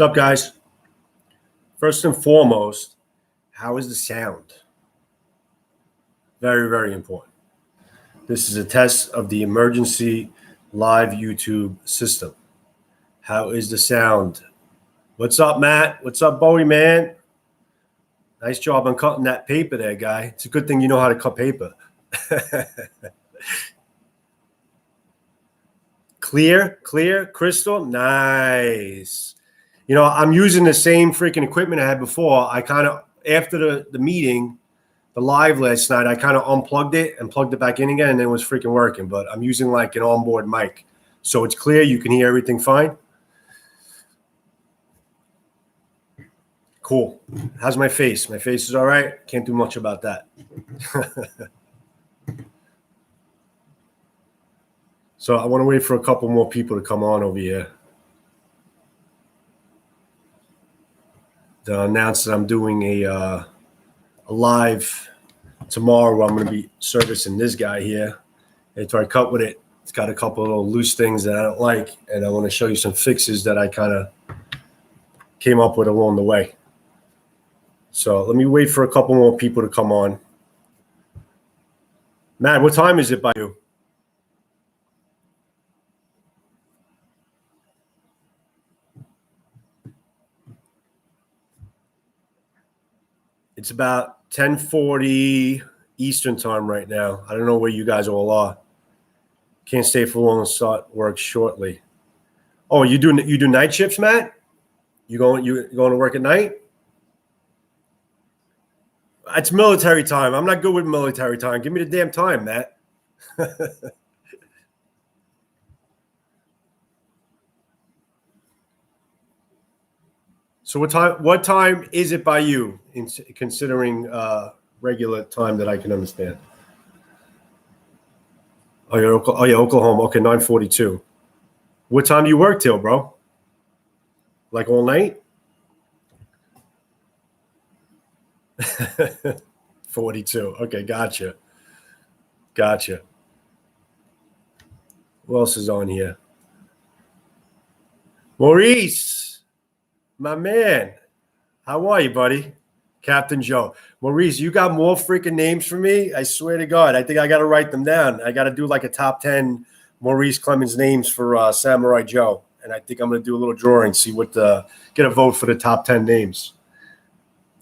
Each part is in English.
What's up, guys? First and foremost, how is the sound? Very, very important. This is a test of the emergency live YouTube system. How is the sound? What's up, Matt? What's up, Bowie, man? Nice job on cutting that paper there, guy. It's a good thing you know how to cut paper. Clear, crystal, nice. You know, I'm using the same freaking equipment I had before. I kind of, after the meeting, the live last night, I kind of unplugged it and plugged it back in again, and it was freaking working. But I'm using like an onboard mic. So it's clear. You can hear everything fine. Cool. How's my face? My face is all right. Can't do much about that. So I want to wait for a couple more people to come on over here. To announce that I'm doing a live tomorrow where I'm going to be servicing this guy here. After I cut with it, it's got a couple of little loose things that I don't like, and I want to show you some fixes that I kind of came up with along the way. So let me wait for a couple more people to come on. Matt, what time is it by you? It's about 10:40 Eastern time right now. I don't know where you guys all are. Can't stay for long and start work shortly. Oh, you do night shifts, Matt? You going to work at night? It's military time. I'm not good with military time. Give me the damn time, Matt. So what time is it by you, in considering regular time that I can understand? Oh, yeah, Oklahoma. Okay, 9:42. What time do you work till, bro? Like all night? 42. Okay, gotcha. Who else is on here? Maurice, my man. How are you, buddy? Captain Joe. Maurice, you got more freaking names for me? I swear to God. I think I got to write them down. I got to do like a top 10 Maurice Clemens names for Samurai Joe. And I think I'm going to do a little drawing, see what get a vote for the top 10 names.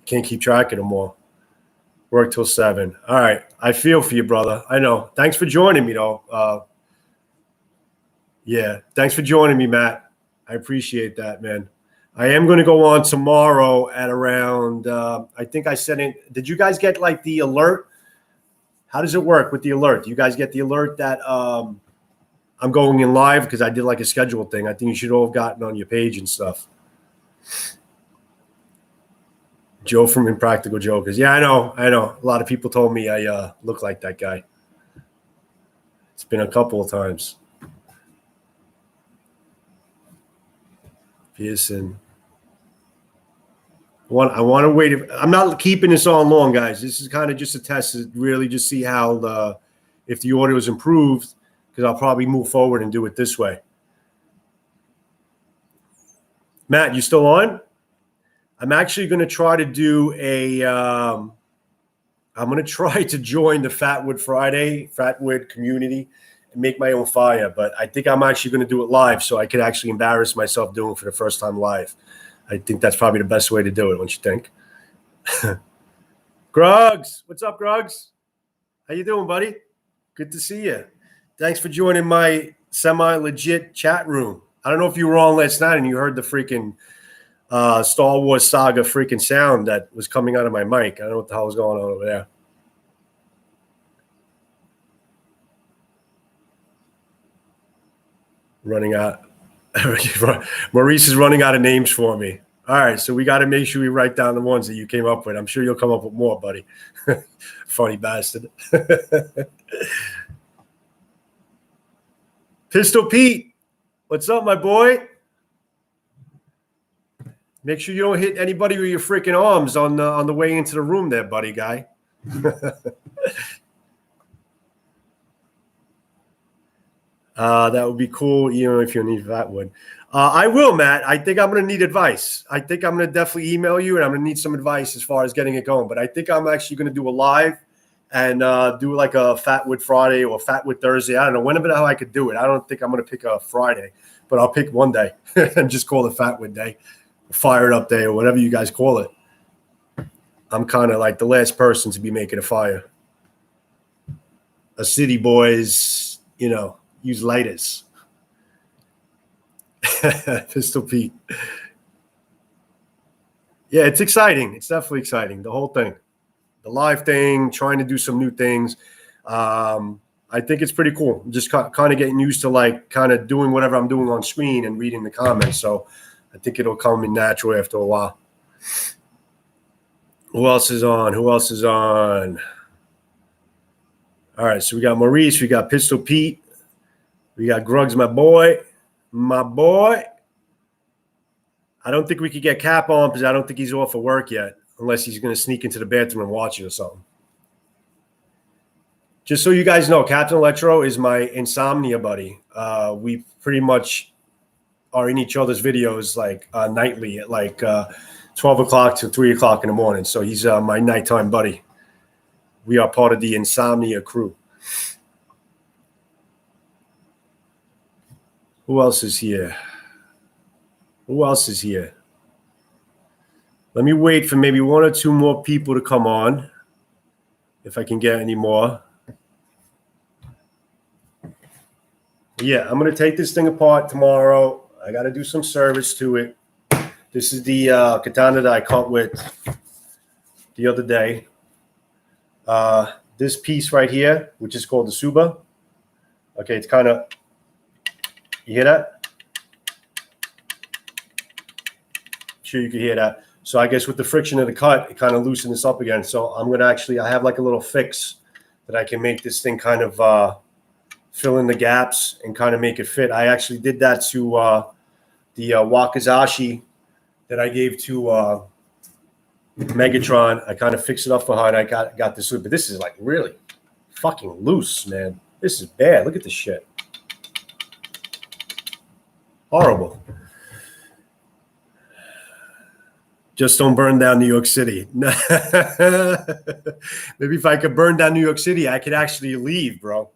Can't keep track of them all. Work till 7. All right. I feel for you, brother. I know. Thanks for joining me, though. Yeah. Thanks for joining me, Matt. I appreciate that, man. I am going to go on tomorrow at around, I think I said it. Did you guys get like the alert? How does it work with the alert? Do you guys get the alert that I'm going in live? Because I did like a schedule thing. I think you should all have gotten on your page and stuff. Joe from Impractical Jokers. Yeah, I know. A lot of people told me I look like that guy. It's been a couple of times. Pearson. I want to wait. I'm not keeping this on long, guys. This is kind of just a test to really just see how if the audio is improved, because I'll probably move forward and do it this way. Matt, you still on? I'm actually going to try to do I'm going to try to join the Fatwood community and make my own fire. But I think I'm actually going to do it live so I could actually embarrass myself doing it for the first time live. I think that's probably the best way to do it, don't you think? Gruggs, what's up, Gruggs? How you doing, buddy? Good to see you. Thanks for joining my semi-legit chat room. I don't know if you were on last night and you heard the freaking Star Wars saga freaking sound that was coming out of my mic. I don't know what the hell was going on over there. Running out. Maurice is running out of names for me. All right, so we got to make sure we write down the ones that you came up with. I'm sure you'll come up with more, buddy. Funny bastard. Pistol Pete, what's up, my boy? Make sure you don't hit anybody with your freaking arms on the way into the room there, buddy guy. That would be cool, if you need that one. I will, Matt. I think I'm going to need advice. I think I'm going to definitely email you, and I'm going to need some advice as far as getting it going. But I think I'm actually going to do a live and do like a Fatwood Friday or Fatwood Thursday. I don't know. Whenever the hell I could do it. I don't think I'm going to pick a Friday, but I'll pick one day and just call it Fatwood Day, Fired Up Day, or whatever you guys call it. I'm kind of like the last person to be making a fire. A city boys, use lighters. Pistol Pete. Yeah, it's exciting. It's definitely exciting. The whole thing. The live thing, trying to do some new things. I think it's pretty cool. I'm just kind of getting used to like kind of doing whatever I'm doing on screen and reading the comments. So I think it'll come in natural after a while. Who else is on? All right, so we got Maurice, we got Pistol Pete, we got Gruggs, my boy. I don't think we could get Cap on because I don't think he's off of work yet, unless he's going to sneak into the bathroom and watch it or something. Just so you guys know, Captain Electro is my insomnia buddy. We pretty much are in each other's videos like nightly at like 12 o'clock to 3 o'clock in the morning. So he's my nighttime buddy. We are part of the insomnia crew. Who else is here? Let me wait for maybe one or two more people to come on, if I can get any more. Yeah, I'm going to take this thing apart tomorrow. I got to do some service to it. This is the katana that I cut with the other day. This piece right here, which is called the Suba. Okay, it's kind of, you hear that? Sure you can hear that. So I guess with the friction of the cut, it kind of loosens this up again. So I'm going to actually, I have like a little fix that I can make this thing kind of fill in the gaps and kind of make it fit. I actually did that to the Wakizashi that I gave to Megatron. I kind of fixed it up for her, and I got this. But this is like really fucking loose, man. This is bad. Look at this shit. Horrible. Just don't burn down New York City. Maybe if I could burn down New York City, I could actually leave, bro.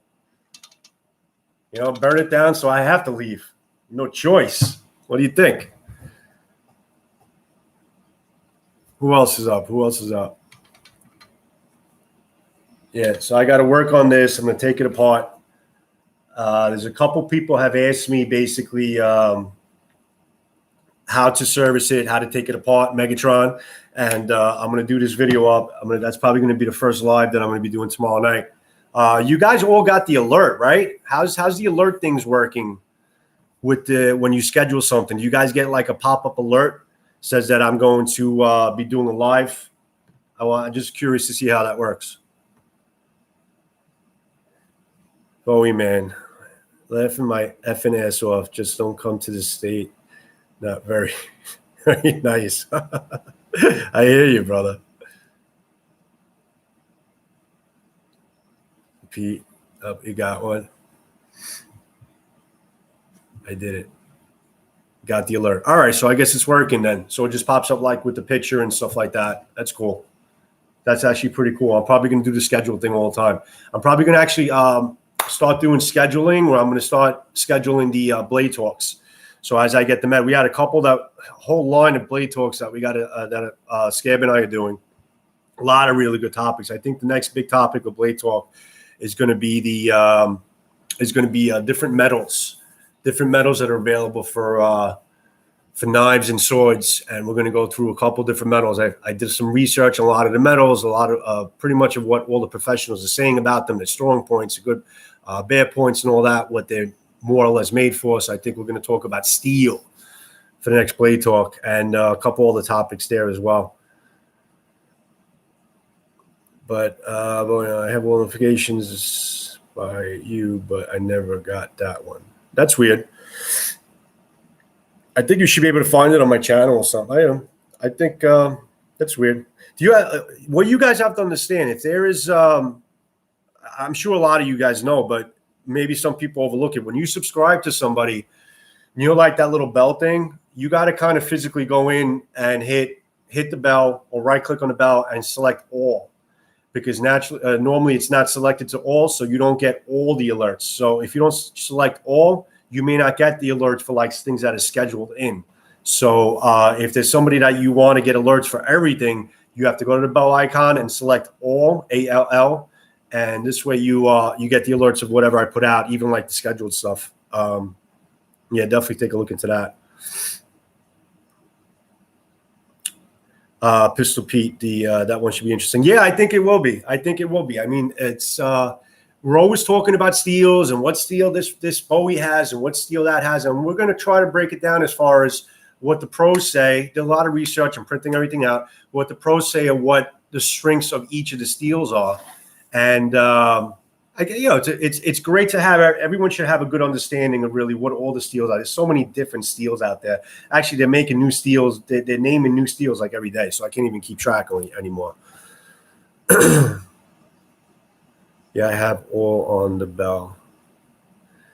Burn it down so I have to leave. No choice. What do you think? Who else is up? Yeah, so I got to work on this. I'm going to take it apart. There's a couple people have asked me basically how to service it, how to take it apart, Megatron. And I'm going to do this video up. That's probably going to be the first live that I'm going to be doing tomorrow night. You guys all got the alert, right? How's the alert things working with when you schedule something? Do you guys get like a pop-up alert says that I'm going to be doing a live? I'm just curious to see how that works. Bowie, man, laughing my effing ass off. Just don't come to the state. Not very, very nice. I hear you, brother. Pete, you got one. I did it. Got the alert. All right, so I guess it's working then. So it just pops up like with the picture and stuff like that. That's cool. That's actually pretty cool. I'm probably going to do the schedule thing all the time. I'm probably going to actually start doing scheduling, where I'm going to start scheduling the Blade Talks. So as I get them out, we had a whole line of Blade Talks that we got that Scab and I are doing. A lot of really good topics. I think the next big topic of Blade Talk is going to be different metals that are available for knives and swords, and we're going to go through a couple different metals. I did some research on a lot of the metals, a lot of pretty much of what all the professionals are saying about them, their strong points, the good bad points, and all that, what they're more or less made for. So I think we're going to talk about steel for the next Blade Talk, and a couple other topics there as well. But I have all notifications by you, but I never got that one. That's weird. I think you should be able to find it on my channel or something. I think that's weird. What you guys have to understand, if there is, I'm sure a lot of you guys know, but maybe some people overlook it. When you subscribe to somebody, you know, like that little bell thing, you got to kind of physically go in and hit the bell or right click on the bell and select all, because normally it's not selected to all, so you don't get all the alerts. So if you don't select all, you may not get the alerts for like things that are scheduled in. So if there's somebody that you want to get alerts for everything, you have to go to the bell icon and select all, ALL, and this way you get the alerts of whatever I put out, even like the scheduled stuff. Yeah, definitely take a look into that. Pistol Pete, that one should be interesting. Yeah, I think it will be. I mean, it's we're always talking about steals and what steel this Bowie has and what steel that has, and we're going to try to break it down as far as what the pros say. Did a lot of research and printing everything out. What the pros say and what the strengths of each of the steels are, and it's great to have. Everyone should have a good understanding of really what all the steels are. There's so many different steels out there. Actually, they're making new steels. They're naming new steels like every day, so I can't even keep track of it anymore. Yeah, I have all on the bell.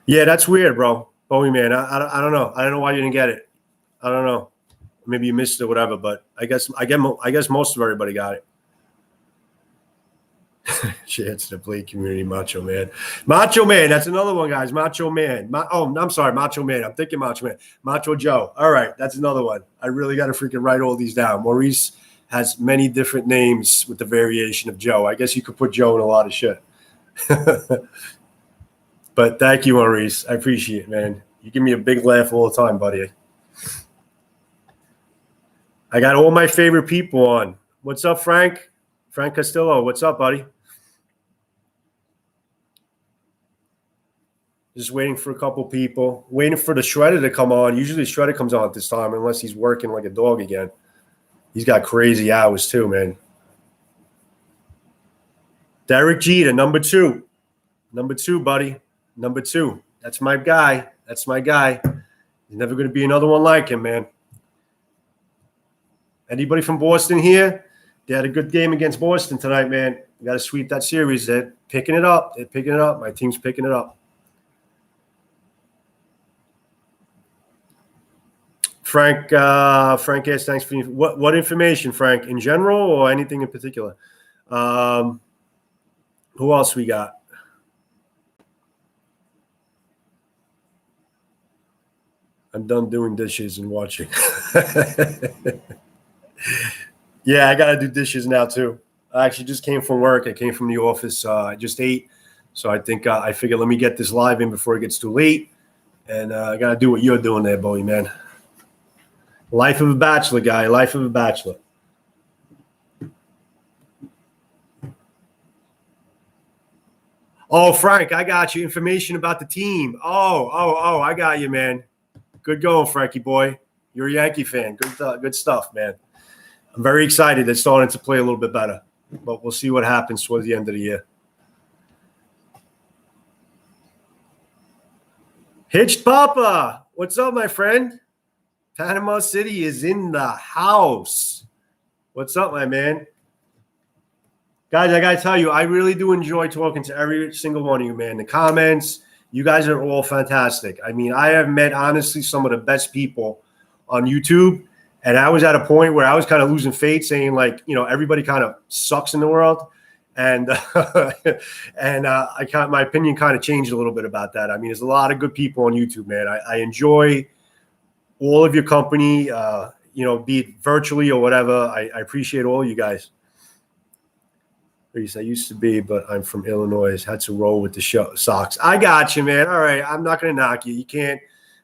Yeah, that's weird, bro. Bowie man, I don't know. I don't know why you didn't get it. I don't know. Maybe you missed it, whatever. But I guess most of everybody got it. Chance to the play community, Macho Man. Macho Man, that's another one, guys. Macho Man. I'm sorry, Macho Man. I'm thinking Macho Man. Macho Joe. All right, that's another one. I really got to freaking write all these down. Maurice has many different names with the variation of Joe. I guess you could put Joe in a lot of shit. But thank you, Maurice. I appreciate it, man. You give me a big laugh all the time, buddy. I got all my favorite people on. What's up, Frank? Frank Castillo. What's up, buddy? Just waiting for a couple people. Waiting for the Shredder to come on. Usually the Shredder comes on at this time unless he's working like a dog again. He's got crazy hours too, man. Derek Jeter, number 2. Number 2, buddy. Number 2. That's my guy. That's my guy. There's never going to be another one like him, man. Anybody from Boston here? They had a good game against Boston tonight, man. We got to sweep that series. They're picking it up. They're picking it up. My team's picking it up. Frank asks, thanks for what information, Frank? In general or anything in particular? Who else we got? I'm done doing dishes and watching. Yeah, I got to do dishes now too. I actually just came from work. I came from the office. I just ate. So I think I figured let me get this live in before it gets too late. And I got to do what you're doing there, Bowie, man. Life of a bachelor, guy. Life of a bachelor. Oh, Frank, I got you information about the team. Oh, I got you, man. Good going, Frankie boy. You're a Yankee fan. Good stuff, man. I'm very excited. They're starting to play a little bit better, but we'll see what happens towards the end of the year. Hitched Papa, what's up, my friend? Panama City is in the house. What's up, my man? Guys, I got to tell you, I really do enjoy talking to every single one of you, man. The comments, you guys are all fantastic. I mean, I have met, honestly, some of the best people on YouTube, and I was at a point where I was kind of losing faith, saying, like, you know, everybody kind of sucks in the world. And my opinion kind of changed a little bit about that. I mean, there's a lot of good people on YouTube, man. I enjoy all of your company, you know, be it virtually or whatever. I appreciate all you guys. I used to be, but I'm from Illinois. Had to roll with the Sox. I got you, man. All right, I'm not going to knock you. You can't.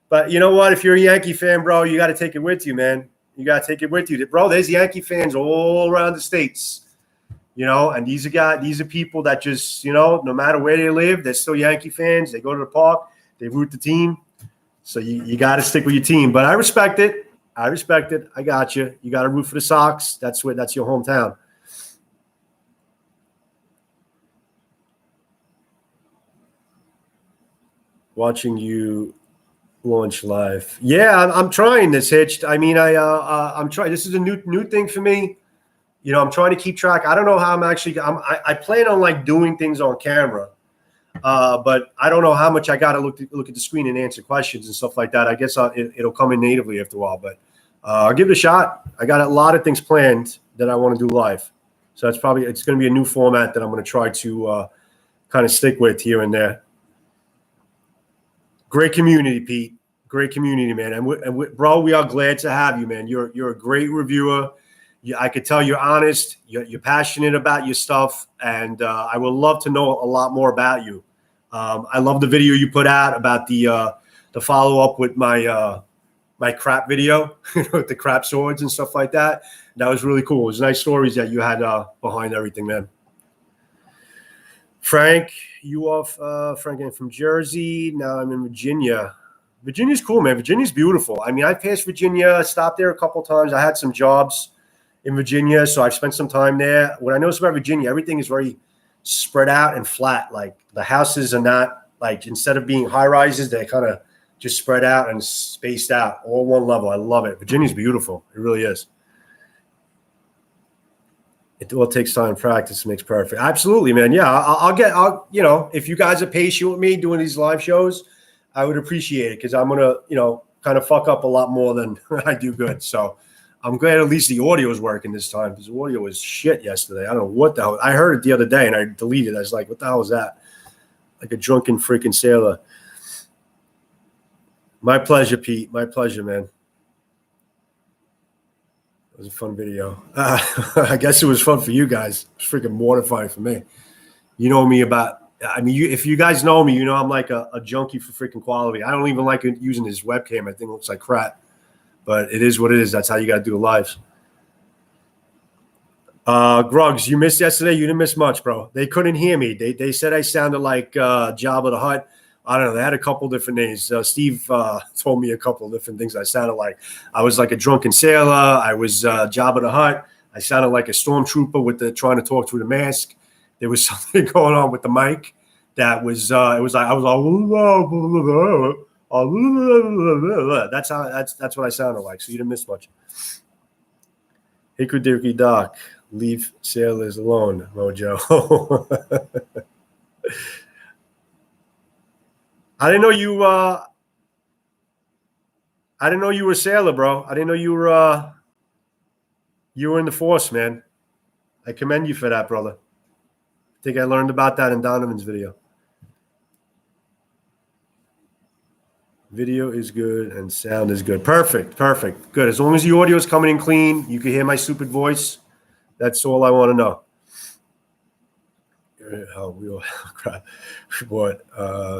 But you know what? If you're a Yankee fan, bro, you got to take it with you, man. You got to take it with you. Bro, there's Yankee fans all around the states. You know, and these are people that just, you know, no matter where they live, they're still Yankee fans. They go to the park. They root the team. So you got to stick with your team. But I respect it. I got you. You got to root for the Sox. That's your hometown. Watching you launch live. Yeah, I'm trying this, Hitched. I mean, I'm trying. This is a new thing for me. You know, I'm trying to keep track. I don't know how I plan on like doing things on camera. But I don't know how much I got to look at the screen and answer questions and stuff like that. I guess it'll come in natively after a while, but I'll give it a shot. I got a lot of things planned that I want to do live. So it's going to be a new format that I'm going to try to kind of stick with here and there. Great community, Pete. Great community, man. And bro, we are glad to have you, man. You're a great reviewer. I could tell you're honest. You're passionate about your stuff, and I would love to know a lot more about you. I love the video you put out about the follow up with my crap video, with the crap swords and stuff like that. That was really cool. It was nice stories that you had behind everything, man. Frank, Frank, I'm from Jersey. Now I'm in Virginia. Virginia's cool, man. Virginia's beautiful. I mean, I passed Virginia, stopped there a couple of times. I had some jobs in Virginia, so I've spent some time there. What I noticed about Virginia, everything is very spread out and flat. Like the houses are not like, instead of being high rises, they kind of just spread out and spaced out, all one level. I love it. Virginia's beautiful. It really is. It all takes time. Practice makes perfect. Absolutely, man. Yeah, I'll if you guys are patient with me doing these live shows, I would appreciate it, because I'm going to, kind of fuck up a lot more than I do good. So I'm glad at least the audio is working this time, because the audio was shit yesterday. I don't know what the hell. I heard it the other day and I deleted it. I was like, what the hell is that? Like a drunken freaking sailor. My pleasure, Pete. My pleasure, man. It was a fun video. I guess it was fun for you guys. It was freaking mortifying for me. You know me if you guys know me, I'm like a junkie for freaking quality. I don't even like using this webcam. I think it looks like crap. But it is what it is. That's how you got to do the lives. Gruggs, you missed yesterday. You didn't miss much, bro. They couldn't hear me. They said I sounded like Jabba the Hutt. I don't know. They had a couple different names. Steve told me a couple of different things I sounded like. I was like a drunken sailor. I was Jabba the Hutt. I sounded like a stormtrooper trying to talk through the mask. There was something going on with the mic that was I was like that's what I sounded like. So you didn't miss much. Hickory Dickory Dock, leave sailors alone, Mojo. I didn't know you. I didn't know you were a sailor, bro. I didn't know you were. You were in the force, man. I commend you for that, brother. I think I learned about that in Donovan's video. Video is good and sound is good. Perfect. Good. As long as the audio is coming in clean, you can hear my stupid voice. That's all I want to know. We bought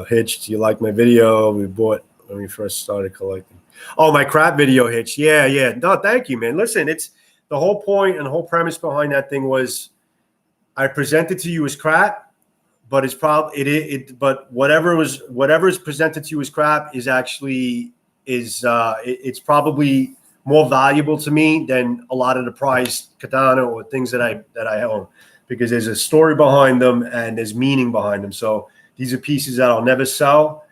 Hitched. You like my video? We bought when we first started collecting. Oh, my crap video, Hitched. Yeah. No, thank you, man. Listen, it's the whole point and the whole premise behind that thing was I presented to you as crap, but it's probably but whatever is presented to you as crap is actually it's probably more valuable to me than a lot of the prized katana or things that I own, because there's a story behind them and there's meaning behind them. So these are pieces that I'll never sell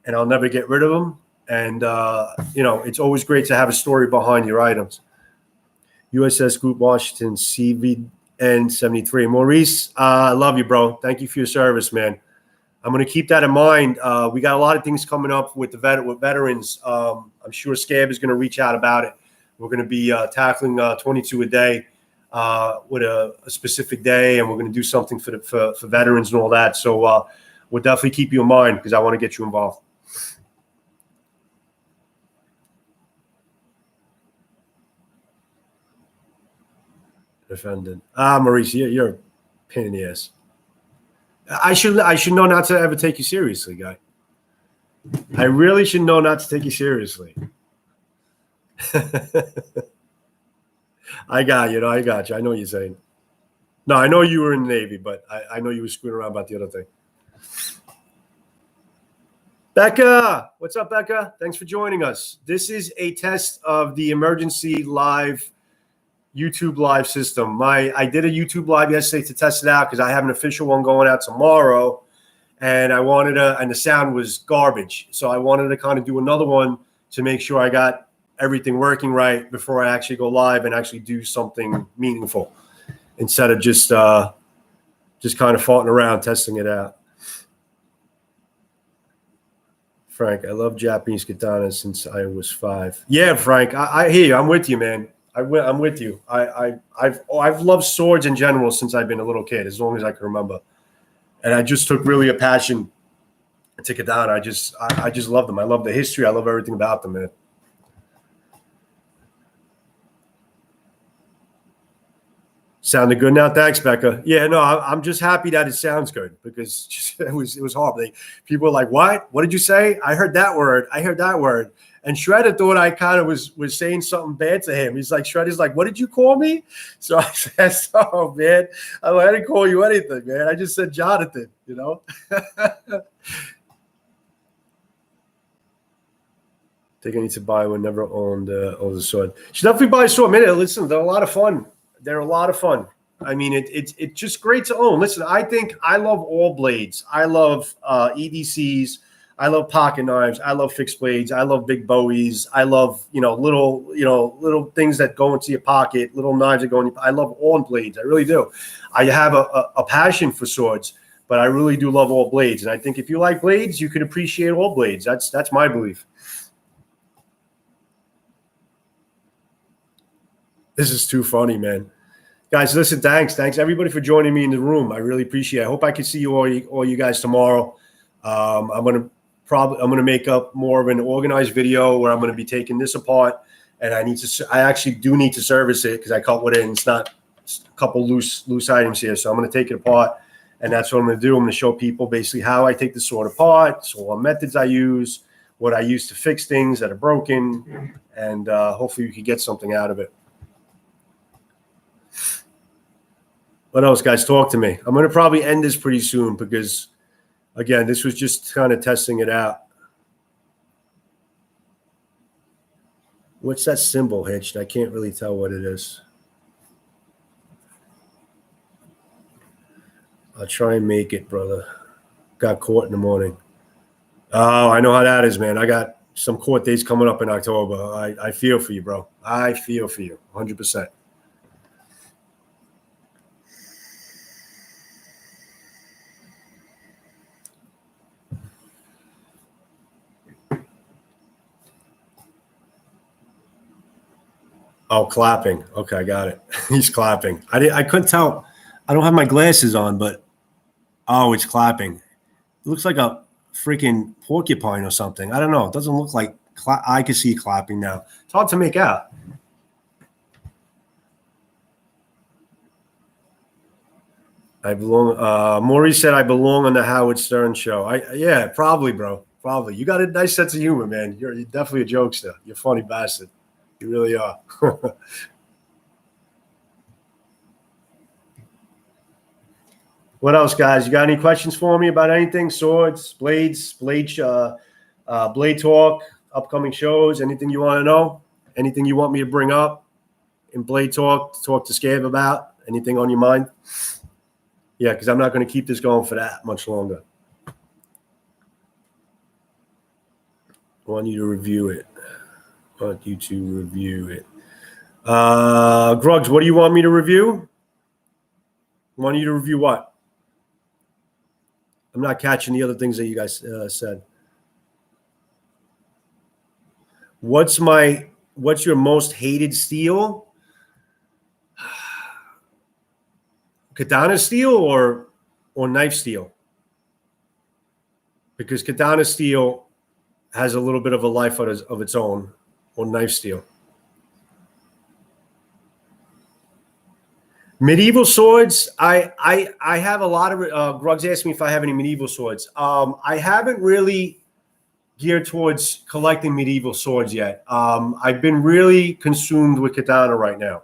and I'll never get rid of them. And, it's always great to have a story behind your items. USS Group Washington, CVN 73. Maurice, I love you, bro. Thank you for your service, man. I'm going to keep that in mind. We got a lot of things coming up with veterans. I'm sure Scab is going to reach out about it. We're going to be tackling 22 a day with a specific day, and we're going to do something for veterans and all that. So we'll definitely keep you in mind, because I want to get you involved. Defendant. Maurice, you're a pain in the ass. I should know not to ever take you seriously, guy. I really should know not to take you seriously. I got you. I got you. I know what you're saying. No, I know you were in the Navy, but I know you were screwing around about the other thing. Becca, what's up, Becca? Thanks for joining us. This is a test of the emergency live YouTube live system. I did a YouTube live yesterday to test it out, because I have an official one going out tomorrow, and and the sound was garbage. So I wanted to kind of do another one to make sure I got everything working right before I actually go live and actually do something meaningful, instead of just kind of farting around testing it out. Frank, I love Japanese katana since I was 5. Yeah, Frank, I hear you. I'm with you, man. I'm with you. I've loved swords in general since I've been a little kid, as long as I can remember. And I just took really a passion to katana. I just love them. I love the history. I love everything about them, man. Sounded good now. Thanks, Becca. Yeah, no, I'm just happy that it sounds good because it was horrible. People were like, "What? What did you say?" I heard that word. I heard that word. And Shredder thought I kind of was saying something bad to him. He's like, Shredder's like, "What did you call me?" So I said, "Oh man, I didn't call you anything, man. I just said Jonathan." You know. I think I need to buy one. Never owned a sword. Should definitely buy a sword. Man, listen, they're a lot of fun. They're a lot of fun. I mean, it's just great to own. Listen, I think I love all blades. I love EDCs. I love pocket knives. I love fixed blades. I love big bowies. I love little things that go into your pocket, little knives that go in. I love all blades. I really do. I have a passion for swords, but I really do love all blades. And I think if you like blades, you can appreciate all blades. That's my belief. This is too funny, man. Guys, listen, thanks everybody for joining me in the room. I really appreciate it. I hope I can see you all you guys tomorrow. I'm gonna make up more of an organized video where I'm gonna be taking this apart, and I actually do need to service it because I cut with it and it's a couple loose items here. So I'm gonna take it apart, and that's what I'm gonna do. I'm gonna show people basically how I take the sword apart, so what methods I use, what I use to fix things that are broken, and hopefully you can get something out of it. What else, guys? Talk to me. I'm going to probably end this pretty soon because, again, this was just kind of testing it out. What's that symbol, Hitched? I can't really tell what it is. I'll try and make it, brother. Got caught in the morning. Oh, I know how that is, man. I got some court dates coming up in October. I feel for you, bro. I feel for you, 100%. Oh, clapping. Okay, I got it. He's clapping. I couldn't tell. I don't have my glasses on, but it's clapping. It looks like a freaking porcupine or something. I don't know. It doesn't look like I can see clapping now. It's hard to make out. I belong. Maurice said I belong on the Howard Stern show. Yeah, probably, bro. Probably. You got a nice sense of humor, man. You're definitely a jokester. You're a funny bastard. You really are. What else, guys? You got any questions for me about anything? Swords, blades, blade talk, upcoming shows, anything you want to know? Anything you want me to bring up in blade talk to Scab about? Anything on your mind? Yeah, because I'm not going to keep this going for that much longer. I want you to review it. Grugs, what do you want me to review? I want you to review what? I'm not catching the other things that you guys said. What's your most hated steel? Katana steel or knife steel? Because katana steel has a little bit of a life of its own, or knife steel. Medieval swords. I have a lot of. Grugs asked me if I have any medieval swords. I haven't really geared towards collecting medieval swords yet. I've been really consumed with katana right now.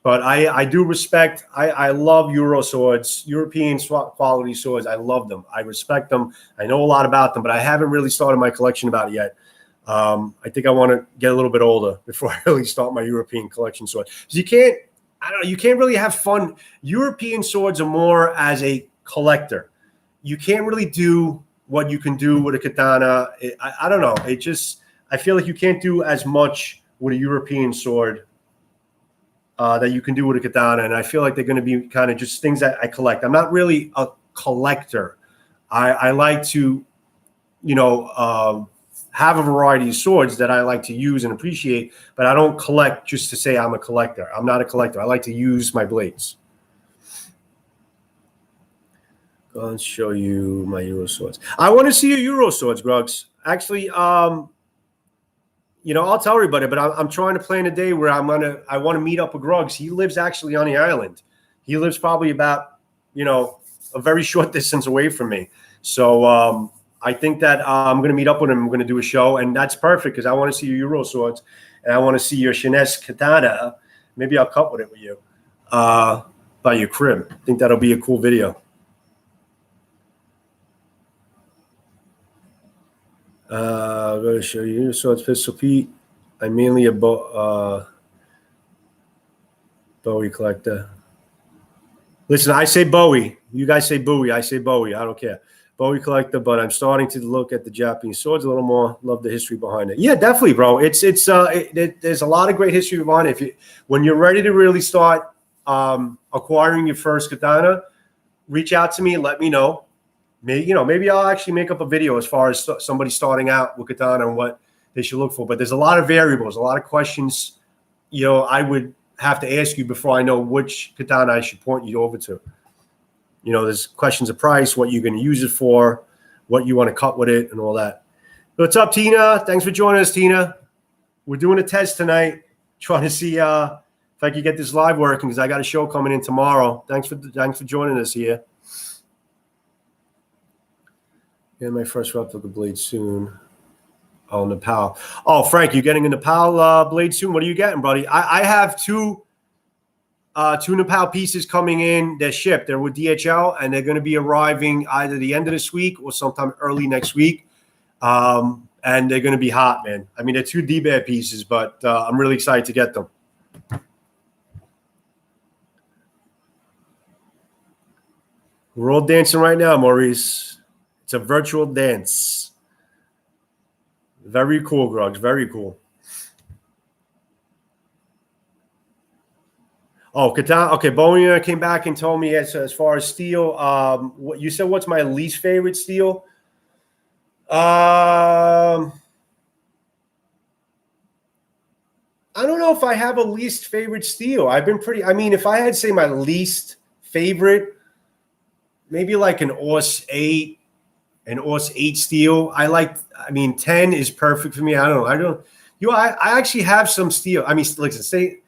But I do respect. I love Euro swords, European quality swords. I love them. I respect them. I know a lot about them, but I haven't really started my collection about it yet. I think I want to get a little bit older before I really start my European collection sword. So you can't really have fun. European swords are more as a collector. You can't really do what you can do with a katana. I don't know. I feel like you can't do as much with a European sword that you can do with a katana, and I feel like they're going to be kind of just things that I collect. I'm not really a collector. I like to, have a variety of swords that I like to use and appreciate, but I don't collect just to say I'm a collector. I'm not a collector. I like to use my blades. Go and show you my Euro swords. I want to see your Euro swords, Grugs. Actually, I'll tell everybody, but I'm trying to plan a day where I want to meet up with Grugs. He lives actually on the island. He lives probably about, a very short distance away from me. So I think that I'm going to meet up with him. I'm going to do a show, and that's perfect because I want to see your Euro swords, and I want to see your Shiness katana. Maybe I'll cut with it with you by your crib. I think that'll be a cool video. I'm going to show you. So it's Pistol Pete. I'm mainly a Bowie collector. Listen, I say Bowie. You guys say Bowie. I say Bowie. I don't care. Bowie collector, but I'm starting to look at the Japanese swords a little more. Love the history behind it. Yeah, definitely, bro. There's a lot of great history behind it. When you're ready to really start acquiring your first katana, reach out to me and let me know. Maybe I'll actually make up a video as far as somebody starting out with katana and what they should look for. But there's a lot of variables, a lot of questions, I would have to ask you before I know which katana I should point you over to. There's questions of price, what you're going to use it for, what you want to cut with it, and all that. What's up, Tina? Thanks for joining us, Tina. We're doing a test tonight, trying to see if I can get this live working because I got a show coming in tomorrow. Thanks for joining us here. Get my first replica blade soon. Oh, Nepal. Oh, Frank, you're getting a Nepal blade soon? What are you getting, buddy? I have two Nepal pieces coming in. They're shipped. They're with DHL, and they're going to be arriving either the end of this week or sometime early next week. And they're going to be hot, man. I mean, they're two D-Bear pieces, but I'm really excited to get them. We're all dancing right now, Maurice. It's a virtual dance. Very cool, Grugs. Very cool. Oh, katana. Okay, Bowie came back and told me as far as steel. What you said? What's my least favorite steel? I don't know if I have a least favorite steel. I've been pretty. I mean, if I had to say my least favorite, maybe like an Ors 8. An Ors 8 steel. 10 is perfect for me. I actually have some steel. I mean, like say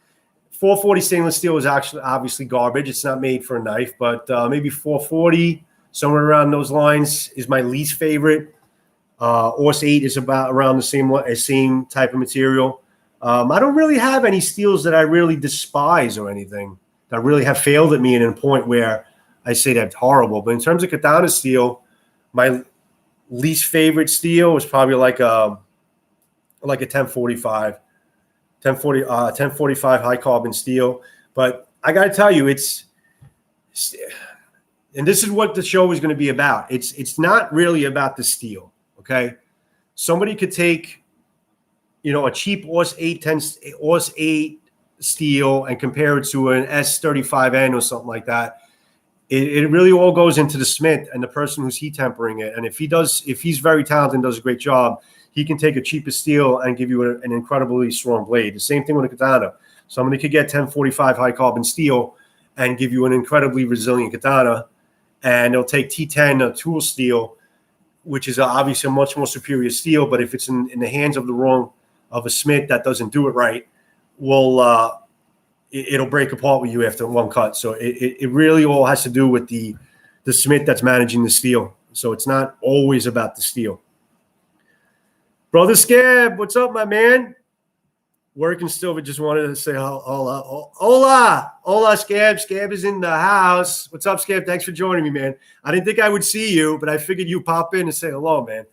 440 stainless steel is actually obviously garbage. It's not made for a knife, but maybe 440, somewhere around those lines is my least favorite. Ors 8 is about around the same type of material. I don't really have any steels that I really despise or anything that really have failed at me in a point where I say that's horrible. But in terms of katana steel, my least favorite steel was probably like a 1045 high carbon steel. But I got to tell you, and this is what the show is going to be about. It's not really about the steel. Okay. Somebody could take, a cheap Ors 8 steel and compare it to an S35N or something like that. It really all goes into the smith and the person who's heat tempering it. And if he's very talented and does a great job, he can take a cheaper steel and give you an incredibly strong blade. The same thing with a katana. Somebody could get 1045 high carbon steel and give you an incredibly resilient katana. And they'll take T10 tool steel, which is obviously a much more superior steel. But if it's in the hands of a smith that doesn't do it right, it'll break apart with you after one cut. So it really all has to do with the smith that's managing the steel. So it's not always about the steel. Brother Scab, what's up, my man? Working still, but just wanted to say hola, Scab. Scab is in the house. What's up, Scab? Thanks for joining me, man. I didn't think I would see you, but I figured you pop in and say hello, man.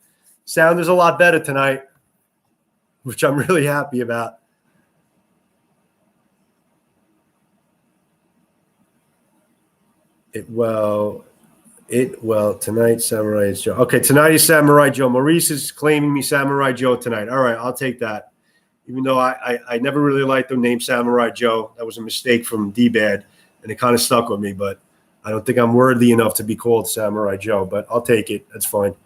Sound is a lot better tonight, which I'm really happy about. Tonight, Samurai Joe. Okay, tonight is Samurai Joe. Maurice is claiming me Samurai Joe tonight. All right, I'll take that. Even though I never really liked the name Samurai Joe. That was a mistake from D-Bad, and it kind of stuck with me. But I don't think I'm worthy enough to be called Samurai Joe. But I'll take it. That's fine.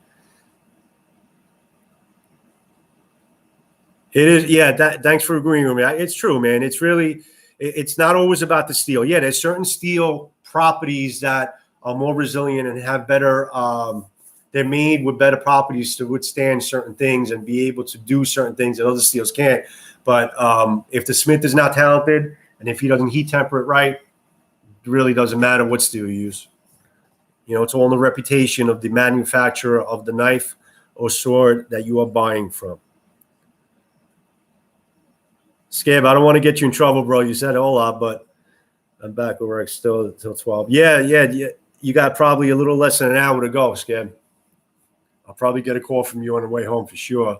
It is, yeah. Thanks for agreeing with me. It's true, man. It's really, it's not always about the steel. Yeah, there's certain steel properties that are more resilient and have better. They're made with better properties to withstand certain things and be able to do certain things that other steels can't. But if the smith is not talented and if he doesn't heat temper it right, it really doesn't matter what steel you use. You know, it's all in the reputation of the manufacturer of the knife or sword that you are buying from. Scab, I don't want to get you in trouble, bro. You said a whole lot, but I'm back at work still until 12. Yeah. You got probably a little less than an hour to go, Scab. I'll probably get a call from you on the way home for sure.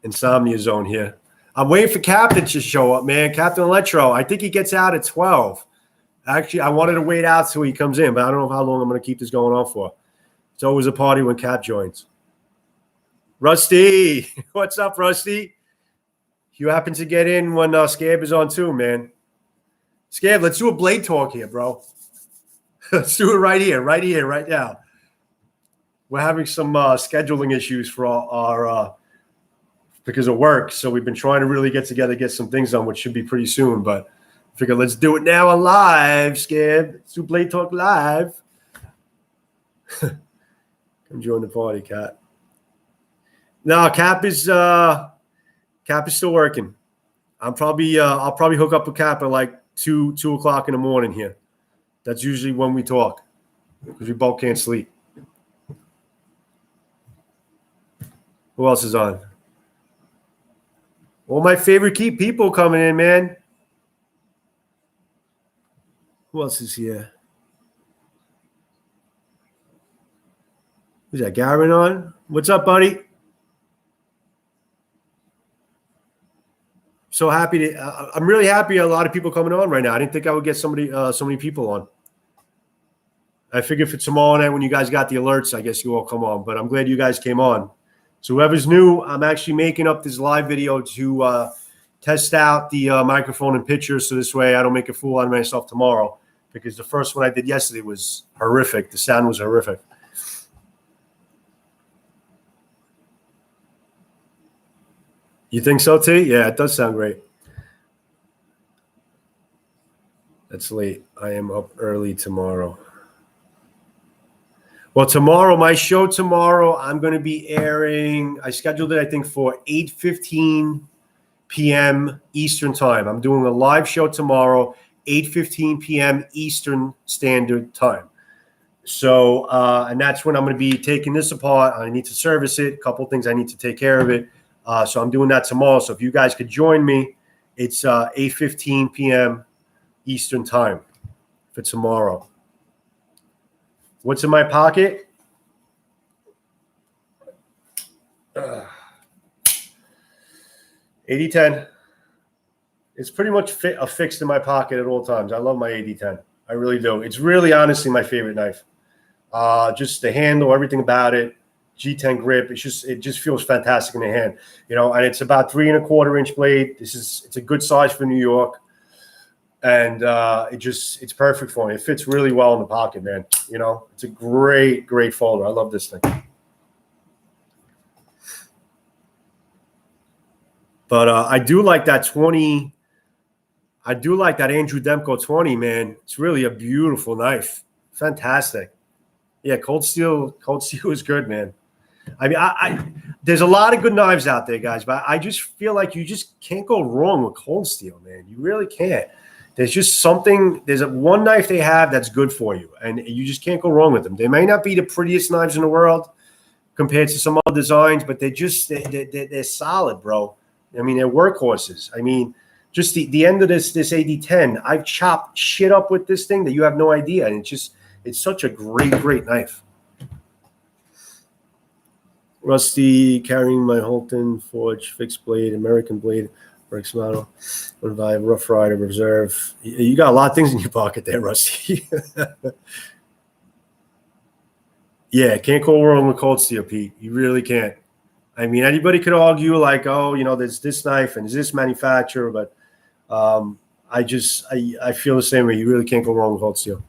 Insomnia zone here. I'm waiting for Captain to show up, man. Captain Electro. I think he gets out at 12. Actually, I wanted to wait out till he comes in, but I don't know how long I'm going to keep this going on for. It's always a party when Cap joins. Rusty. What's up, Rusty? You happen to get in when Scab is on too, man. Scab, let's do a blade talk here, bro. Let's do it right here, right now. We're having some scheduling issues for our because of work, so we've been trying to really get together, get some things done, which should be pretty soon. But I figured let's do it now on live, Scab. Let's do blade talk live. Come join the party, Cap. No, Cap is still working. I'll probably hook up with Cap at like 2 o'clock in the morning here. That's usually when we talk because we both can't sleep. Who else is on? All my favorite key people coming in, man. Who else is here? Who's that? Garen on? What's up, buddy? So happy to. I'm really happy. A lot of people coming on right now. I didn't think I would get so many people on. I figured for tomorrow night when you guys got the alerts, I guess you all come on. But I'm glad you guys came on. So whoever's new, I'm actually making up this live video to test out the microphone and pictures, so this way I don't make a fool out of myself tomorrow. Because the first one I did yesterday was horrific. The sound was horrific. You think so, T? Yeah, it does sound great. That's late. I am up early tomorrow. Well, tomorrow, my show tomorrow, I'm going to be airing. I scheduled it, I think, for 8:15 p.m. Eastern time. I'm doing a live show tomorrow, 8:15 p.m. Eastern Standard Time. So, and that's when I'm going to be taking this apart. I need to service it. A couple of things I need to take care of it. So I'm doing that tomorrow. So if you guys could join me, it's 8:15 p.m. Eastern Time for tomorrow. What's in my pocket? 80-10. It's pretty much fixed in my pocket at all times. I love my 80-10. I really do. It's really honestly my favorite knife. Just the handle, everything about it. G10 grip. It just feels fantastic in the hand, you know. And it's about 3 1/4 inch blade. It's a good size for New York, and it's perfect for me. It fits really well in the pocket, man. You know, it's a great folder. I love this thing. But I do like that 20. I do like that Andrew Demko 20, man. It's really a beautiful knife. Fantastic. Yeah, cold steel is good, man. I mean, there's a lot of good knives out there, guys, but I just feel like you just can't go wrong with cold steel, man. You really can't. There's just something. There's one knife they have that's good for you, and you just can't go wrong with them. They may not be the prettiest knives in the world compared to some other designs, but they're solid, bro. I mean, they're workhorses. I mean, just the end of this 80-10, I've chopped shit up with this thing that you have no idea, and it's such a great knife. Rusty carrying my Holton Forge fixed blade, American blade, Rex model, Revive, Rough Rider, Reserve. You got a lot of things in your pocket there, Rusty. Yeah, can't go wrong with cold steel, Pete. You really can't. I mean, anybody could argue like, oh, you know, there's this knife and there's this manufacturer, but I feel the same way. You really can't go wrong with cold steel.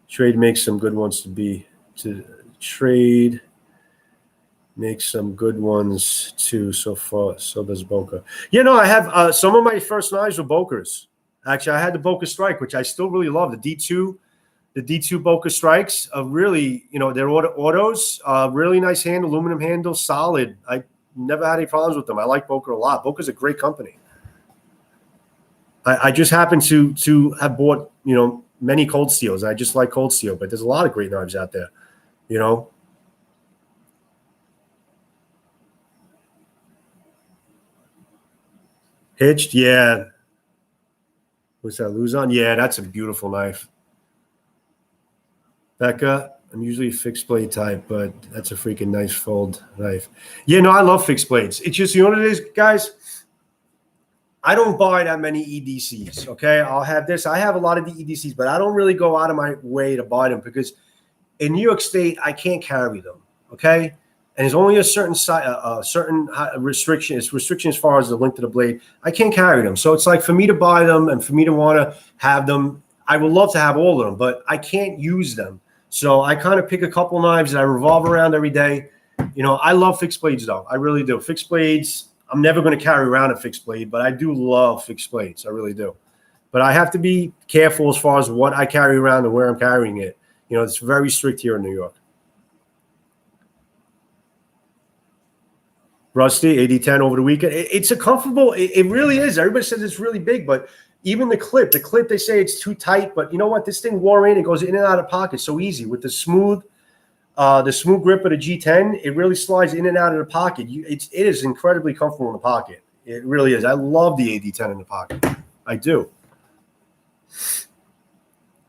Trade makes some good ones to trade. Make some good ones too. So far, so does Boca. You know, I have some of my first knives were Bokers. Actually, I had the Boca Strike, which I still really love. The D2 Boca Strikes. Really, you know, they're autos. Really nice handle, aluminum handle, solid. I never had any problems with them. I like Boca a lot. Boca's a great company. I just happen to have bought, you know, many Cold Steels. I just like Cold Steel, but there's a lot of great knives out there, you know. Hitched, yeah. What's that, Luzon? Yeah, that's a beautiful knife. Becca, I'm usually a fixed blade type, but that's a freaking nice fold knife. Yeah, no, I love fixed blades. It's just, you know what it is, guys? I don't buy that many EDCs, okay? I'll have this. I have a lot of the EDCs, but I don't really go out of my way to buy them because in New York State, I can't carry them, okay? And there's only a certain restriction. It's restriction as far as the length of the blade. I can't carry them. So it's like for me to buy them and for me to want to have them, I would love to have all of them, but I can't use them. So I kind of pick a couple knives that I revolve around every day. You know, I love fixed blades, though. I really do. Fixed blades, I'm never going to carry around a fixed blade, but I do love fixed blades. I really do. But I have to be careful as far as what I carry around and where I'm carrying it. You know, it's very strict here in New York. Rusty, 8010 over the weekend. It's a comfortable, it really is. Everybody says it's really big, but even the clip, they say it's too tight, but you know what? This thing wore in, it goes in and out of pocket so easy. With the smooth grip of the G10, it really slides in and out of the pocket. It is incredibly comfortable in the pocket. It really is. I love the 8010 in the pocket. I do.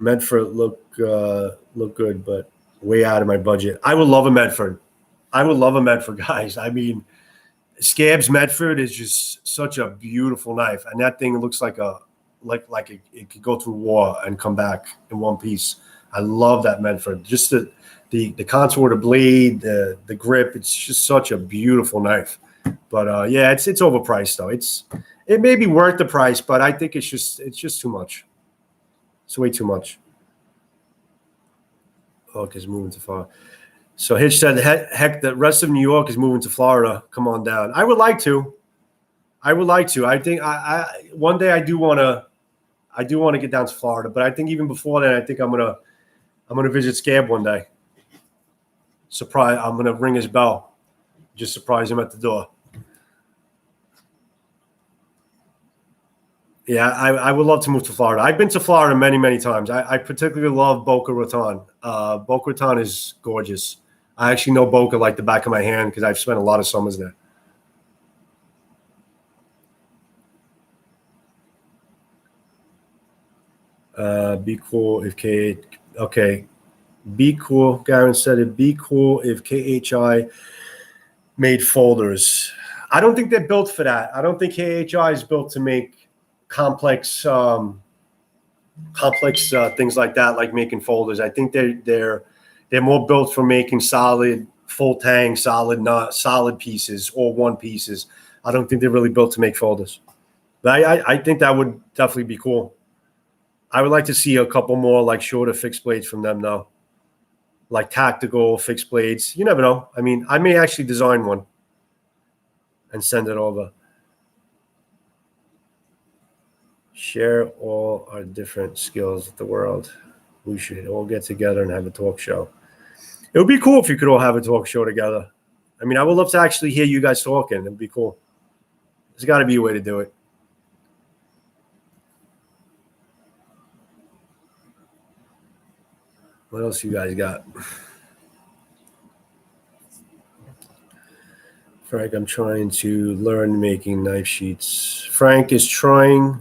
Medford look good, but way out of my budget. I would love a Medford. Guys. I mean, Scabs Medford is just such a beautiful knife, and that thing looks like it could go through war and come back in one piece. I love that Medford. Just the contour of the blade, the grip. It's just such a beautiful knife. But yeah, it's overpriced though. It may be worth the price, but I think it's just too much. It's way too much. Oh, it's moving too far. So Hitch said, heck, the rest of New York is moving to Florida. Come on down. I would like to. I think I one day I do want to get down to Florida, but I think even before that, I think I'm gonna visit Scab one day. Surprise! I'm gonna ring his bell, just surprise him at the door. Yeah, I would love to move to Florida. I've been to Florida many, many times. I particularly love Boca Raton. Boca Raton is gorgeous. I actually know Boca like the back of my hand because I've spent a lot of summers there. Be cool if K. Okay, be cool. Garen said it'd be cool if KHI made folders. I don't think they're built for that. I don't think KHI is built to make complex things like that, like making folders. I think they're more built for making solid, full tang, solid pieces or one pieces. I don't think they're really built to make folders. But I think that would definitely be cool. I would like to see a couple more like shorter fixed blades from them though. Like tactical fixed blades. You never know. I mean, I may actually design one and send it over. Share all our different skills with the world. We should all get together and have a talk show. It would be cool if you could all have a talk show together. I mean, I would love to actually hear you guys talking. It would be cool. There's got to be a way to do it. What else you guys got? Frank, I'm trying to learn making knife sheets. Frank is trying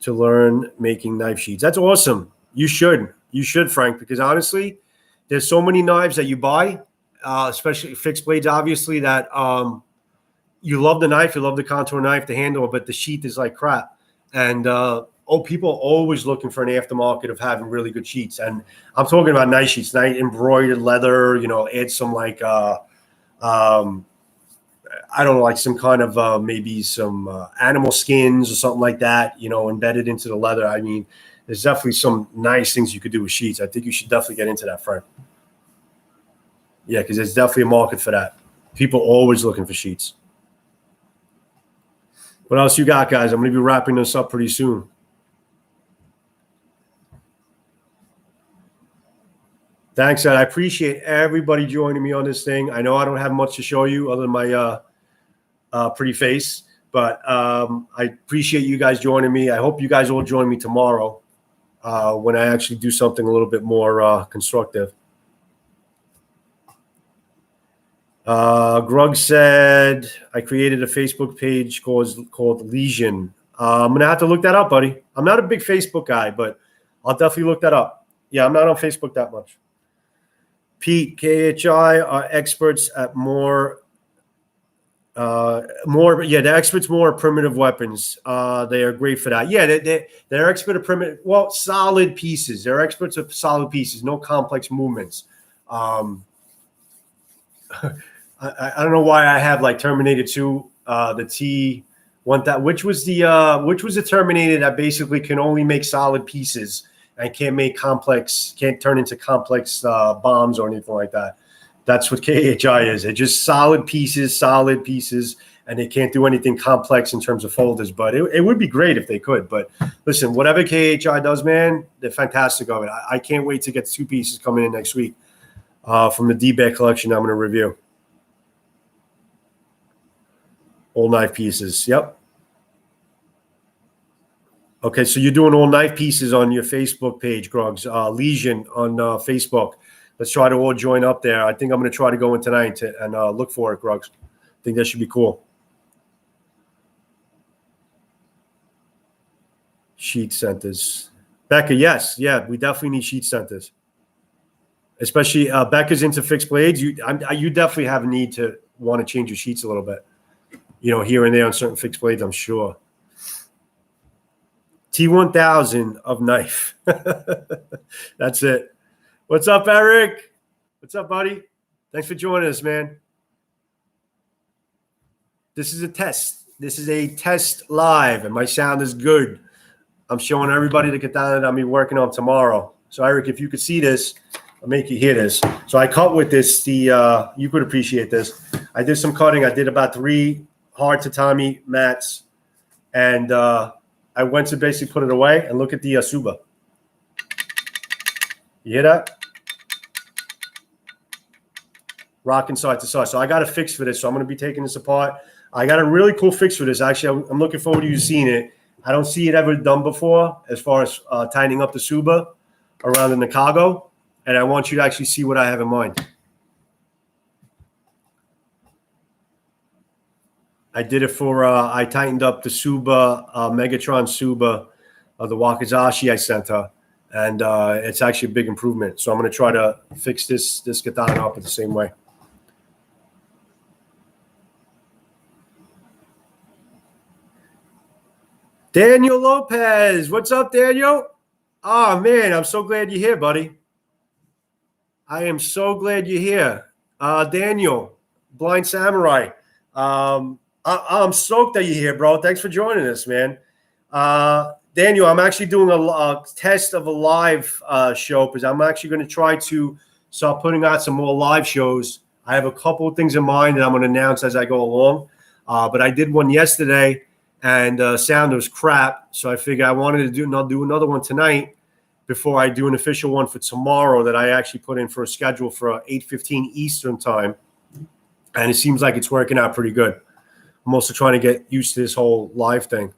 to learn making knife sheets. That's awesome. You should, Frank, because honestly, there's so many knives that you buy, especially fixed blades, obviously, that you love the knife, you love the contour knife, the handle, but the sheath is like crap. And people are always looking for an aftermarket of having really good sheets. And I'm talking about nice sheets, nice embroidered leather, add some like I don't know, like some kind of maybe some animal skins or something like that, embedded into the leather. I mean, there's definitely some nice things you could do with sheets. I think you should definitely get into that, Frank. Yeah, because there's definitely a market for that. People always looking for sheets. What else you got, guys? I'm going to be wrapping this up pretty soon. Thanks, Ed. I appreciate everybody joining me on this thing. I know I don't have much to show you other than my pretty face, but I appreciate you guys joining me. I hope you guys will join me tomorrow when I actually do something a little bit more constructive. Grug said, I created a Facebook page called Legion. I'm going to have to look that up, buddy. I'm not a big Facebook guy, but I'll definitely look that up. Yeah, I'm not on Facebook that much. Pete, KHI are experts at the experts more primitive weapons. They are great for that. Yeah, they're expert at primitive, solid pieces. They're experts at solid pieces, no complex movements. I don't know why I have like Terminator 2, the T-1000, which was the Terminator that basically can only make solid pieces and can't turn into complex bombs or anything like that. That's what KHI is. They're just solid pieces, and they can't do anything complex in terms of folders. But it would be great if they could. But listen, whatever KHI does, man, they're fantastic of it. I can't wait to get 2 pieces coming in next week from the D-Bear collection I'm going to review. All knife pieces. Yep. Okay, so you're doing all knife pieces on your Facebook page, Grugs. Legion on Facebook. Let's try to all join up there. I think I'm going to try to go in tonight and look for it, Grugs. I think that should be cool. Sheet centers. Becca, yes. Yeah, we definitely need sheet centers. Especially Becca's into fixed blades. You definitely have a need to want to change your sheets a little bit. Here and there on certain fixed blades, I'm sure. T-1000 of knife. That's it. What's up, Eric? What's up, buddy? Thanks for joining us, man. This is a test. This is a test live, and my sound is good. I'm showing everybody the katana that I'll be working on tomorrow. So, Eric, if you could see this, I'll make you hear this. So I cut with this. You could appreciate this. I did some cutting. I did about 3 hard tatami mats, and I went to basically put it away and look at the Suba. You hear that? Rocking side to side. So I got a fix for this. So I'm going to be taking this apart. I got a really cool fix for this. Actually, I'm looking forward to you seeing it. I don't see it ever done before as far as tightening up the Suba around the Nakago. And I want you to actually see what I have in mind. I did it for, I tightened up the Suba, Megatron Suba, the Wakizashi I sent her. And it's actually a big improvement. So I'm going to try to fix this katana up in the same way. Daniel Lopez. What's up, Daniel? Oh, man, I'm so glad you're here, buddy. I am so glad you're here. Daniel, Blind Samurai. I'm stoked that you're here, bro. Thanks for joining us, man. Daniel, I'm actually doing a test of a live show because I'm actually going to try to start putting out some more live shows. I have a couple of things in mind that I'm going to announce as I go along. But I did one yesterday, and sound was crap. So I figured I wanted to do another one tonight before I do an official one for tomorrow that I actually put in for a schedule for 8:15 Eastern time. And it seems like it's working out pretty good. I'm also trying to get used to this whole live thing.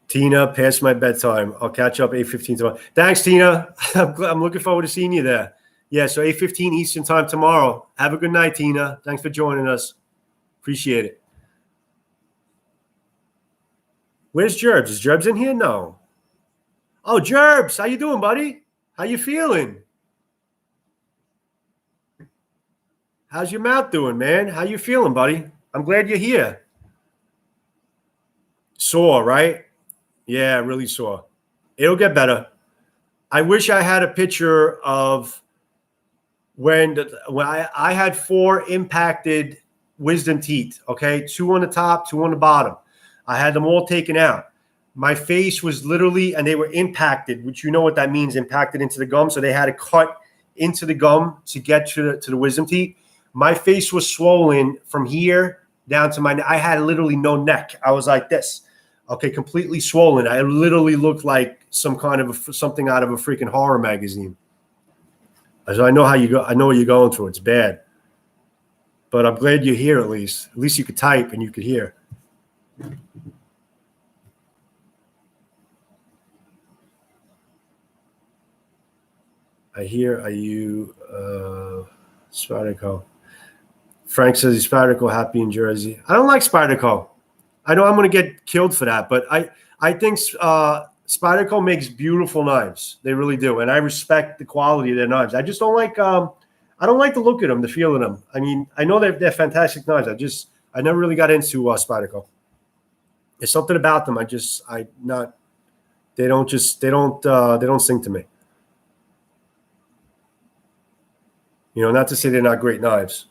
Tina, past my bedtime. I'll catch up 8:15 tomorrow. Thanks, Tina. I'm looking forward to seeing you there. Yeah, so 8:15 Eastern time tomorrow. Have a good night, Tina. Thanks for joining us. Appreciate it. Where's Jerbs? Is Jerbs in here? No. Oh, Jerbs, how you doing, buddy? How you feeling? How's your mouth doing, man? How you feeling, buddy? I'm glad you're here. Sore, right? Yeah, really sore. It'll get better. I wish I had a picture of when I had 4 impacted wisdom teeth, okay? 2 on the top, 2 on the bottom. I had them all taken out. My face was literally, and they were impacted, which you know what that means, impacted into the gum. So they had to cut into the gum to get to the wisdom teeth, my face was swollen from here down to my. I had literally no neck. I was like this, okay, completely swollen. I literally looked like some kind of something out of a freaking horror magazine. So I know how you go. I know what you're going through. It's bad, but I'm glad you're here. At least you could type and you could hear. I hear. Are you Spyderco? Frank says he's Spyderco happy in Jersey. I don't like Spyderco. I know I'm going to get killed for that, but I think Spyderco makes beautiful knives. They really do, and I respect the quality of their knives. I just don't like I don't like the look of them, the feel of them. I mean, I know they're fantastic knives. I never really got into Spyderco. There's something about them. They don't sing to me. You know, not to say they're not great knives.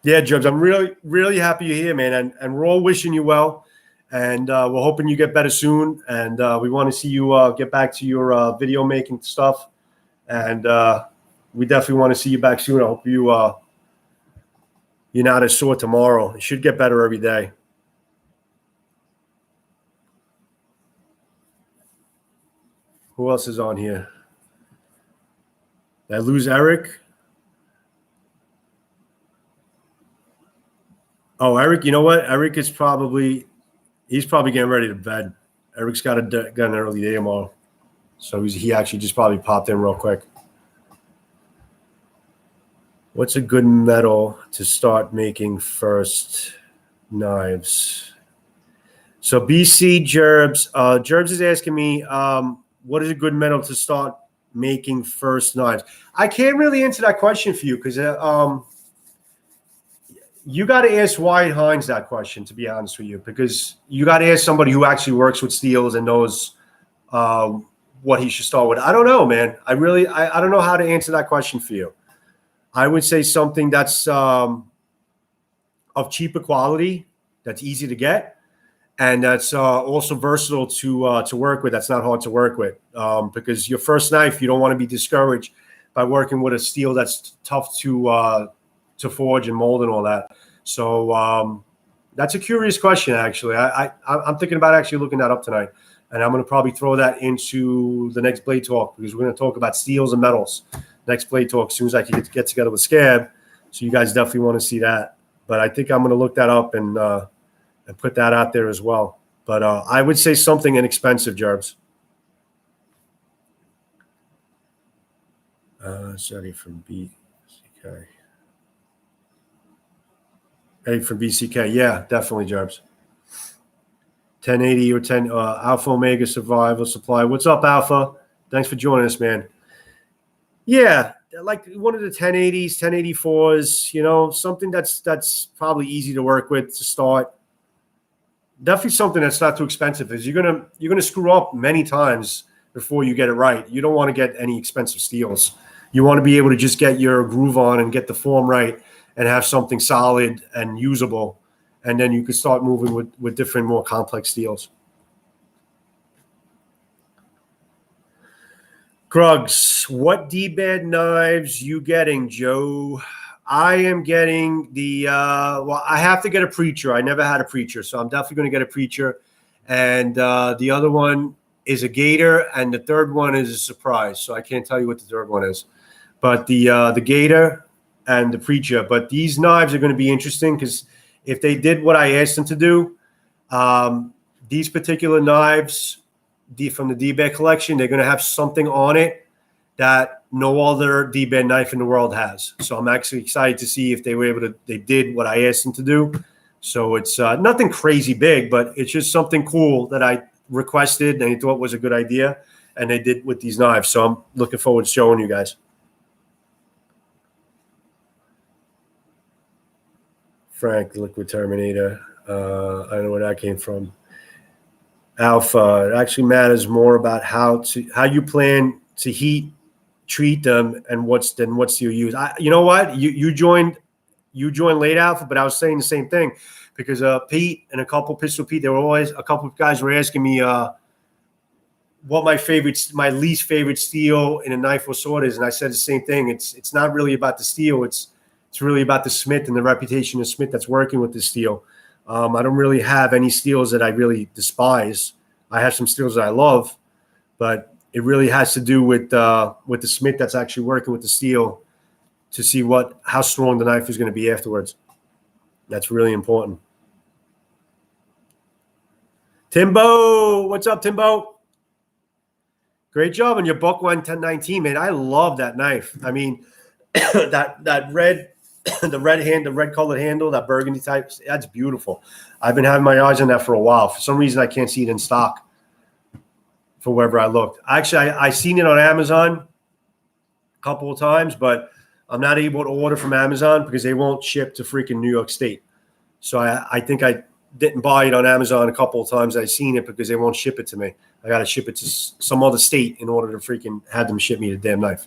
Yeah, Jubs, I'm really, really happy you're here, man. And we're all wishing you well. And we're hoping you get better soon. And we want to see you get back to your video making stuff. And we definitely want to see you back soon. I hope you're not as sore tomorrow. It should get better every day. Who else is on here? Did I lose Eric? Oh, Eric, you know what? Eric is he's probably getting ready to bed. Eric's got an early day tomorrow. So he actually just probably popped in real quick. What's a good metal to start making first knives? So BC Gerbs. Gerbs is asking me, what is a good metal to start making first knives? I can't really answer that question for you because you got to ask Wyatt Hines that question, to be honest with you, because you got to ask somebody who actually works with steels and knows what he should start with. I don't know, man. I don't know how to answer that question for you. I would say something that's of cheaper quality, that's easy to get, and that's also versatile to work with. That's not hard to work with because your first knife, you don't want to be discouraged by working with a steel that's tough to forge and mold and all that. So that's a curious question, actually. I'm thinking about actually looking that up tonight, and I'm going to probably throw that into the next Blade Talk because we're going to talk about steels and metals. Next Blade Talk, as soon as I can get together with Scab. So you guys definitely want to see that. But I think I'm going to look that up and put that out there as well. But I would say something inexpensive, Jerbs. Sorry, from BCK. Hey, from BCK. Yeah, definitely, Jerbs. 1080 or 10 Alpha Omega Survival Supply. What's up, Alpha? Thanks for joining us, man. Yeah, like one of the 1080s, 1084s, you know, something that's probably easy to work with to start. Definitely something that's not too expensive because you're gonna screw up many times before you get it right. You don't want to get any expensive steels. You want to be able to just get your groove on and get the form right and have something solid and usable. And then you can start moving with different, more complex steels. Krugs, what D-bed knives you getting, Joe? I am getting the I have to get a preacher. I never had a preacher, so I'm definitely going to get a preacher. And the other one is a gator, and the third one is a surprise. So I can't tell you what the third one is. But the gator and the preacher. But these knives are going to be interesting because if they did what I asked them to do, these particular knives from the D-bed collection, they're going to have something on it that no other D-bed knife in the world has. So I'm actually excited to see if they did what I asked them to do. So it's nothing crazy big, but it's just something cool that I requested and I thought was a good idea. And they did with these knives. So I'm looking forward to showing you guys. Frank, Liquid Terminator. I don't know where that came from. Alpha. It actually matters more about how you plan to heat treat them and what's your use. You know what? You joined late, Alpha, but I was saying the same thing because Pete and a couple Pistol Pete, a couple of guys were asking me what my least favorite steel in a knife or sword is, and I said the same thing. It's not really about the steel. It's really about the smith and the reputation of smith that's working with the steel. I don't really have any steels that I really despise. I have some steels that I love, but it really has to do with the smith that's actually working with the steel to see how strong the knife is going to be afterwards. That's really important. Timbo, what's up, Timbo? Great job on your Buckline 1019, man. I love that knife. I mean, that red, the red colored handle, that burgundy type, that's beautiful. I've been having my eyes on that for a while. For some reason, I can't see it in stock for wherever I looked. Actually, I seen it on Amazon a couple of times, but I'm not able to order from Amazon because they won't ship to freaking New York State. So I think I didn't buy it on Amazon a couple of times. I've seen it because they won't ship it to me. I got to ship it to some other state in order to freaking have them ship me the damn knife.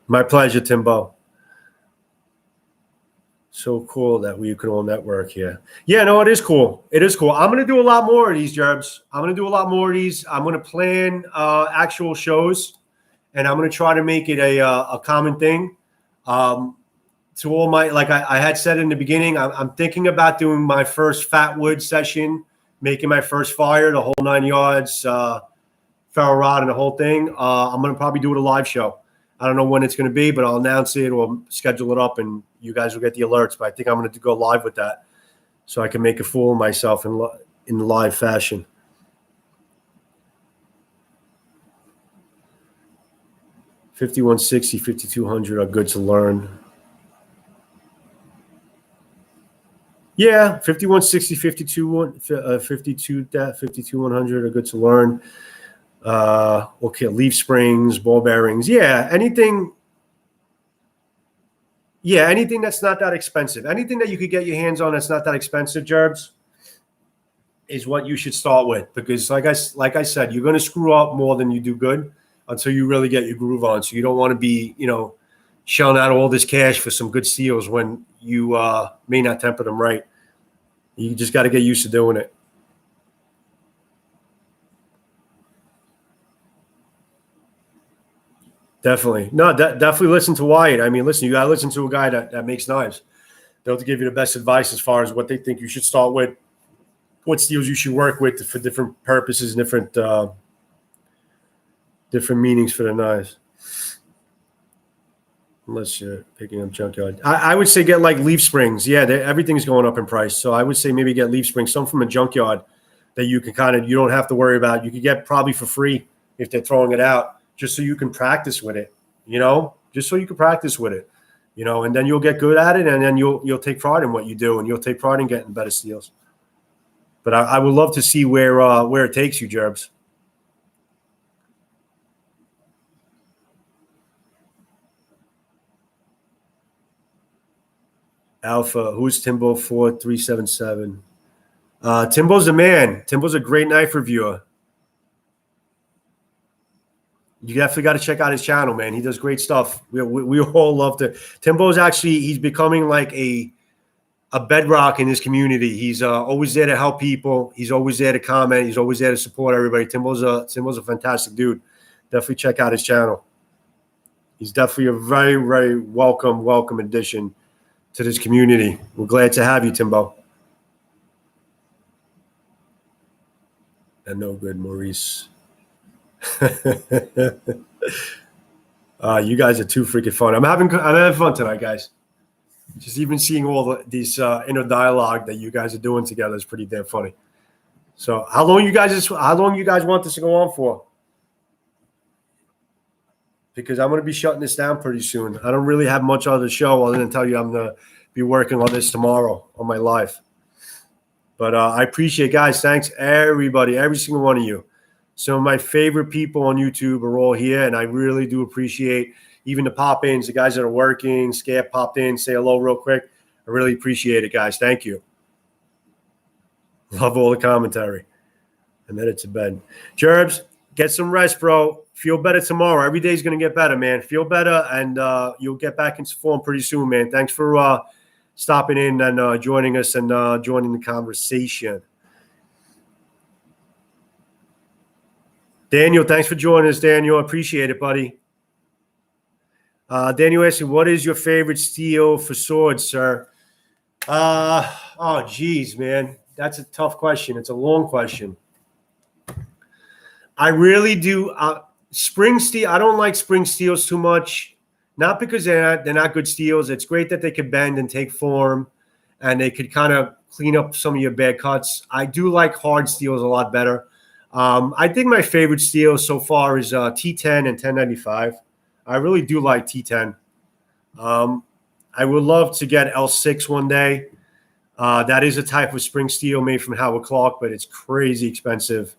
My pleasure, Timbo. So cool that we can all network here. Yeah, no, it is cool. It is cool. I'm going to do a lot more of these, Jerbs. I'm going to do a lot more of these. I'm going to plan actual shows, and I'm going to try to make it a common thing. To all my, like I had said in the beginning, I'm thinking about doing my first Fat Wood session, making my first fire, the whole 9 yards, ferro rod and the whole thing. I'm going to probably do it a live show. I don't know when it's going to be, but I'll announce it or schedule it up, and you guys will get the alerts. But I think I'm going to go live with that so I can make a fool of myself in live fashion. $5160, $5200 are good to learn. Yeah, 5160, 52100 are good to learn. Okay, leaf springs, ball bearings. Yeah, anything that's not that expensive. Anything that you could get your hands on that's not that expensive, Jerbs, is what you should start with. Because like I said, you're going to screw up more than you do good until you really get your groove on. So you don't want to be, shelling out all this cash for some good steels when you may not temper them right. You just got to get used to doing it. Definitely. No, definitely listen to Wyatt. I mean, listen, you got to listen to a guy that makes knives. They'll give you the best advice as far as what they think you should start with, what steels you should work with for different purposes, different meanings for the knives. Unless you're picking up junkyard. I would say get like leaf springs. Yeah, everything's going up in price. So I would say maybe get leaf springs, some from a junkyard that you can you don't have to worry about. You could get probably for free if they're throwing it out, just so you can practice with it, just so you can practice with it, and then you'll get good at it, and then you'll take pride in what you do, and you'll take pride in getting better steels. But I would love to see where it takes you, Jerbs. Alpha, who's Timbo 4377? Timbo's the man. Timbo's a great knife reviewer. You definitely got to check out his channel, man. He does great stuff. We all love to. Timbo's he's becoming like a bedrock in his community. He's always there to help people. He's always there to comment. He's always there to support everybody. Timbo's a fantastic dude. Definitely check out his channel. He's definitely a very, very welcome addition to this community. We're glad to have you, Timbo. And no good, Maurice. You guys are too freaking fun. I'm having fun tonight, guys. Just even seeing all these inner dialogue that you guys are doing together is pretty damn funny. So how long you guys want this to go on for? Because I'm going to be shutting this down pretty soon. I don't really have much other show other than tell you I'm going to be working on this tomorrow on my live. But I appreciate, guys. Thanks, everybody, every single one of you. Some of my favorite people on YouTube are all here, and I really do appreciate even the pop-ins, the guys that are working. Scap popped in, say hello real quick. I really appreciate it, guys. Thank you. Love all the commentary. And then it's a bed. Jerbs, get some rest, bro. Feel better tomorrow. Every day's going to get better, man. Feel better, and you'll get back into form pretty soon, man. Thanks for stopping in and joining us and joining the conversation. Daniel, thanks for joining us, Daniel. I appreciate it, buddy. Daniel asking, what is your favorite steel for swords, sir? Oh, geez, man. That's a tough question. It's a long question. I really do. Spring steel, I don't like spring steels too much. Not because they're not good steels. It's great that they can bend and take form, and they could kind of clean up some of your bad cuts. I do like hard steels a lot better. I think my favorite steel so far is T10 and 1095. I really do like T10. I would love to get L6 one day. That is a type of spring steel made from Howard Clark, but it's crazy expensive.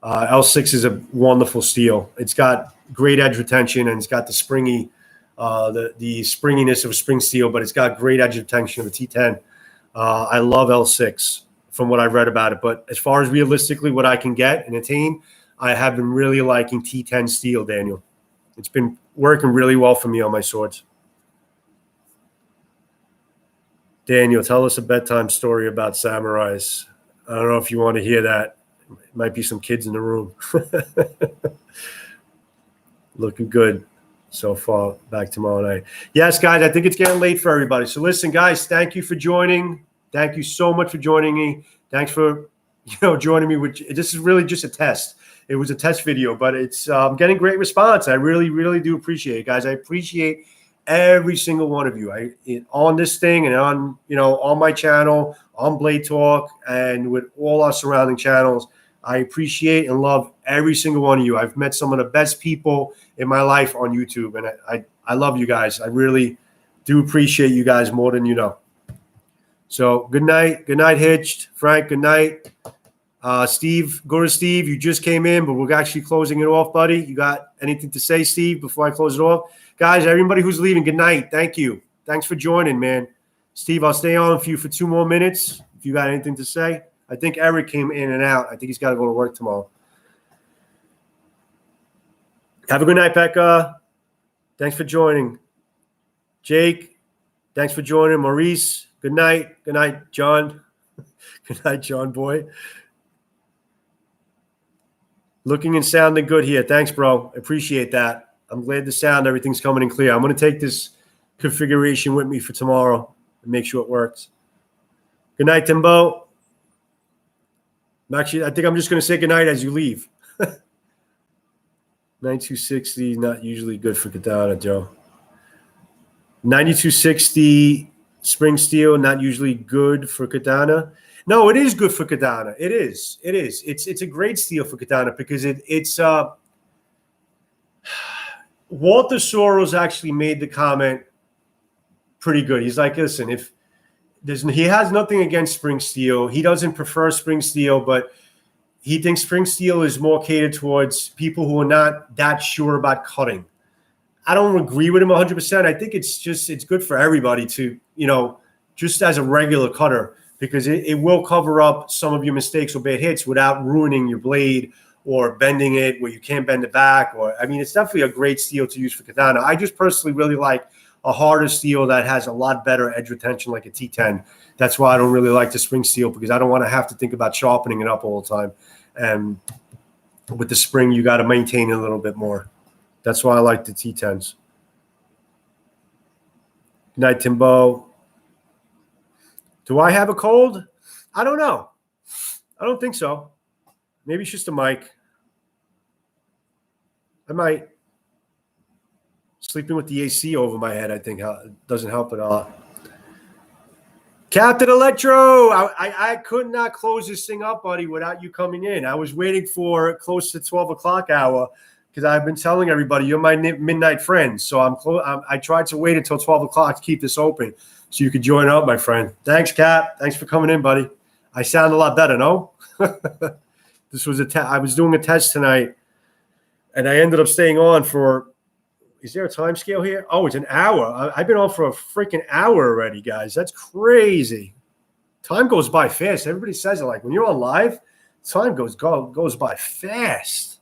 L6 is a wonderful steel. It's got great edge retention, and it's got the springy, the springiness of a spring steel, but it's got great edge retention of a T10. I love L6 from what I've read about it. But as far as realistically what I can get and attain, I have been really liking T10 steel, Daniel. It's been working really well for me on my swords. Daniel, tell us a bedtime story about samurais. I don't know if you want to hear that. Might be some kids in the room. Looking good so far. Back tomorrow night. Yes, guys, I think it's getting late for everybody. So listen, guys, thank you for joining. Thank you so much for joining me. Thanks for joining me. This is really just a test. It was a test video, but it's getting great response. I really, really do appreciate it, guys. I appreciate every single one of you. On this thing and on my channel, on Blade Talk, and with all our surrounding channels. I appreciate and love every single one of you. I've met some of the best people in my life on YouTube, and I love you guys. I really do appreciate you guys more than you know. So good night. Good night, Hitched. Frank, good night. Steve, go to Steve. You just came in, but we're actually closing it off, buddy. You got anything to say, Steve, before I close it off? Guys, everybody who's leaving, good night. Thank you. Thanks for joining, man. Steve, I'll stay on for you for 2 more minutes if you got anything to say. I think Eric came in and out. I think he's got to go to work tomorrow. Have a good night, Becca. Thanks for joining. Jake, thanks for joining. Maurice, good night. Good night, John. Good night, John boy. Looking and sounding good here. Thanks, bro. Appreciate that. I'm glad the sound, everything's coming in clear. I'm going to take this configuration with me for tomorrow and make sure it works. Good night, Timbo. Actually, I think I'm just going to say goodnight as you leave. 9260, not usually good for katana, Joe. 9260 spring steel, not usually good for katana. No, it is good for katana. It is. It's a great steel for katana because it's Walter Soros actually made the comment pretty good. He's like, listen, he has nothing against spring steel. He doesn't prefer spring steel, but he thinks spring steel is more catered towards people who are not that sure about cutting. I don't agree with him 100%. I think it's good for everybody to, just as a regular cutter, because it will cover up some of your mistakes or bad hits without ruining your blade or bending it where you can't bend it back. It's definitely a great steel to use for katana. I just personally really like a harder steel that has a lot better edge retention, like a T10. That's why I don't really like the spring steel, because I don't want to have to think about sharpening it up all the time. And with the spring, you got to maintain it a little bit more. That's why I like the T10s. Good night, Timbo. Do I have a cold? I don't know. I don't think so. Maybe it's just a mic. I might. Sleeping with the AC over my head, I think, doesn't help at all. Captain Electro, I could not close this thing up, buddy, without you coming in. I was waiting for close to 12 o'clock hour because I've been telling everybody you're my midnight friend. So I tried to wait until 12 o'clock to keep this open so you could join up, my friend. Thanks, Cap. Thanks for coming in, buddy. I sound a lot better, no? This was I was doing a test tonight, and I ended up staying on for. Is there a time scale here? Oh, it's an hour. I've been on for a freaking hour already, guys. That's crazy. Time goes by fast. Everybody says it like when you're on live, time goes by fast.